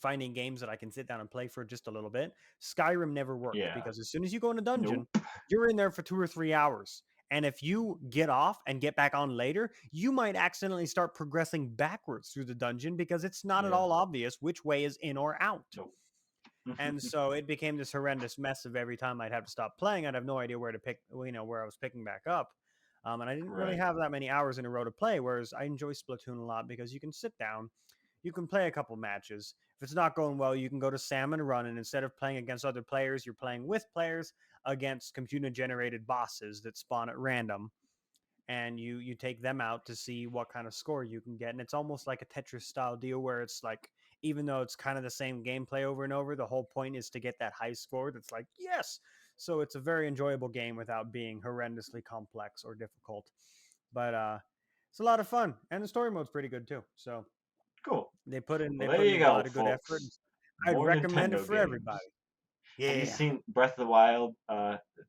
finding games that I can sit down and play for just a little bit. Skyrim never worked because as soon as you go in a dungeon, you're in there for 2 or 3 hours. And if you get off and get back on later, you might accidentally start progressing backwards through the dungeon because it's not at all obvious which way is in or out. And so it became this horrendous mess of every time I'd have to stop playing, I'd have no idea where to pick, where I was picking back up. And I didn't really have that many hours in a row to play, whereas I enjoy Splatoon a lot because you can sit down, you can play a couple matches. If it's not going well, you can go to Salmon Run, and instead of playing against other players, you're playing with players against computer-generated bosses that spawn at random. And you take them out to see what kind of score you can get. And it's almost like a Tetris-style deal where it's like, even though it's kind of the same gameplay over and over, the whole point is to get that high score that's like, yes! So it's a very enjoyable game without being horrendously complex or difficult. But it's a lot of fun. And the story mode's pretty good, too. So cool. They put in a lot of good effort. I'd recommend it for everybody. Yeah. Have you seen Breath of the Wild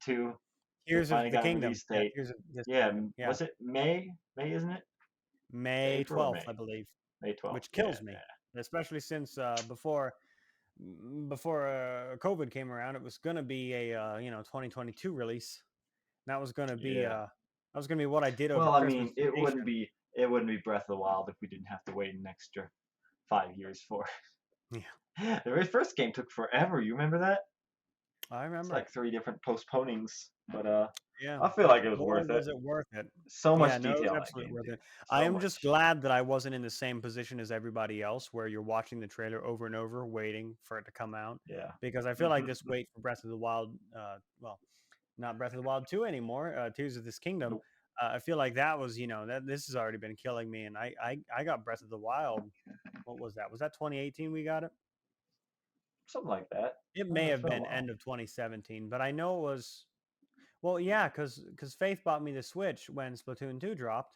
2? Tears of the Kingdom. Was it May? May, isn't it? May 12th, I believe. May 12th. Which kills me, especially since before COVID came around, it was going to be a 2022 release. That was going to be what I did over Christmas. Well, I mean, it wouldn't be Breath of the Wild if we didn't have to wait an extra 5 years for it. Yeah. The very first game took forever. You remember that? I remember. It's like 3 different postponings, but I feel like it was worth it. Was it worth it? So much detail. No, absolutely worth it. I am just glad that I wasn't in the same position as everybody else, where you're watching the trailer over and over, waiting for it to come out. Yeah. Because I feel like this wait for Breath of the Wild, not Breath of the Wild 2 anymore, Tears of this Kingdom. Nope. I feel like that was, that this has already been killing me, and I got Breath of the Wild. What was that? Was that 2018 we got it? Something like that. It may have been end of 2017, but I know it was. Well, yeah, because Faith bought me the Switch when Splatoon 2 dropped,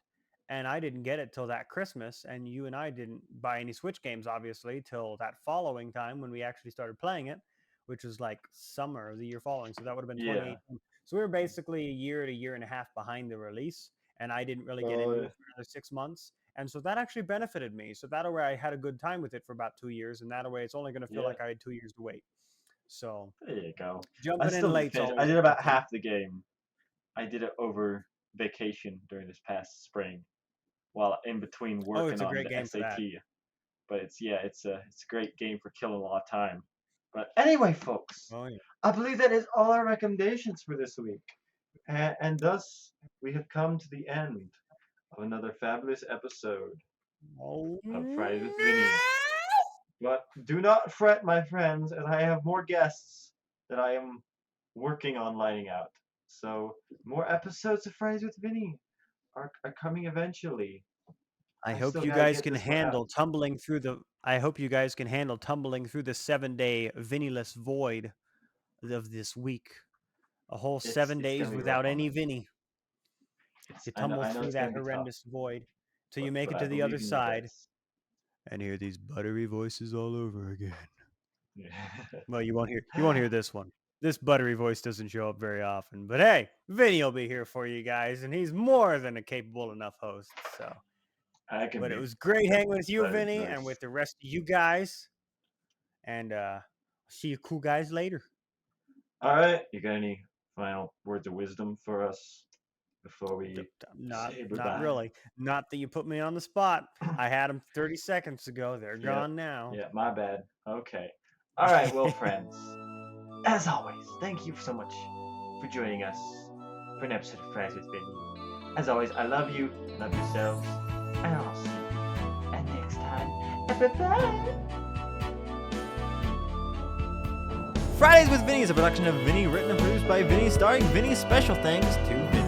and I didn't get it till that Christmas, and you and I didn't buy any Switch games, obviously, till that following time when we actually started playing it, which was like summer of the year following. So that would have been 2018. So we were basically a year to a year and a half behind the release, and I didn't really get into it for another 6 months. And so that actually benefited me. So that way I had a good time with it for about 2 years, and that way it's only going to feel like I had 2 years to wait. So there you go. Jumping in late. I did about half the game. I did it over vacation during this past spring, while in between working on the SAT. But it's a great game for killing a lot of time. But anyway, folks, I believe that is all our recommendations for this week, and thus we have come to the end of another fabulous episode of Fridays with Vinnie. But do not fret, my friends, as I have more guests that I am working on lining out. So more episodes of Fridays with Vinnie are coming eventually. I hope you guys can handle tumbling through the 7-day Vinnie-less void of this week. A whole 7 days without any Vinnie. You tumble through that horrendous void till you make it to the other side and hear these buttery voices all over again. Yeah. Well, you won't hear this one. This buttery voice doesn't show up very often, but hey, Vinnie will be here for you guys, and he's more than a capable enough host. So, but it was great hanging with you, Vinnie, and with the rest of you guys. And see you cool guys later. All right, you got any final words of wisdom for us before we not really. Not that you put me on the spot. I had them 30 seconds ago. They're gone now. Yeah, my bad. Okay. All right, well, friends, as always, thank you so much for joining us for an episode of Fridays with Vinnie. As always, I love you, love yourselves, and I'll see you next time. Bye-bye. Fridays with Vinnie is a production of Vinnie, written and produced by Vinnie, starring Vinnie. Special thanks to Vinnie.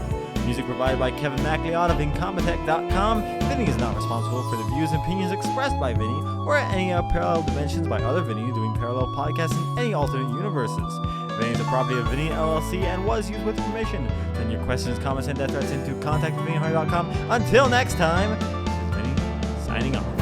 Music provided by Kevin MacLeod of Incompetech.com. Vinnie is not responsible for the views and opinions expressed by Vinnie or any parallel dimensions by other Vinnie doing parallel podcasts in any alternate universes. Vinnie is a property of Vinnie LLC and was used with permission. Send your questions, comments, and death threats into contact@VinnieHarned.com. Until next time, this is Vinnie signing off.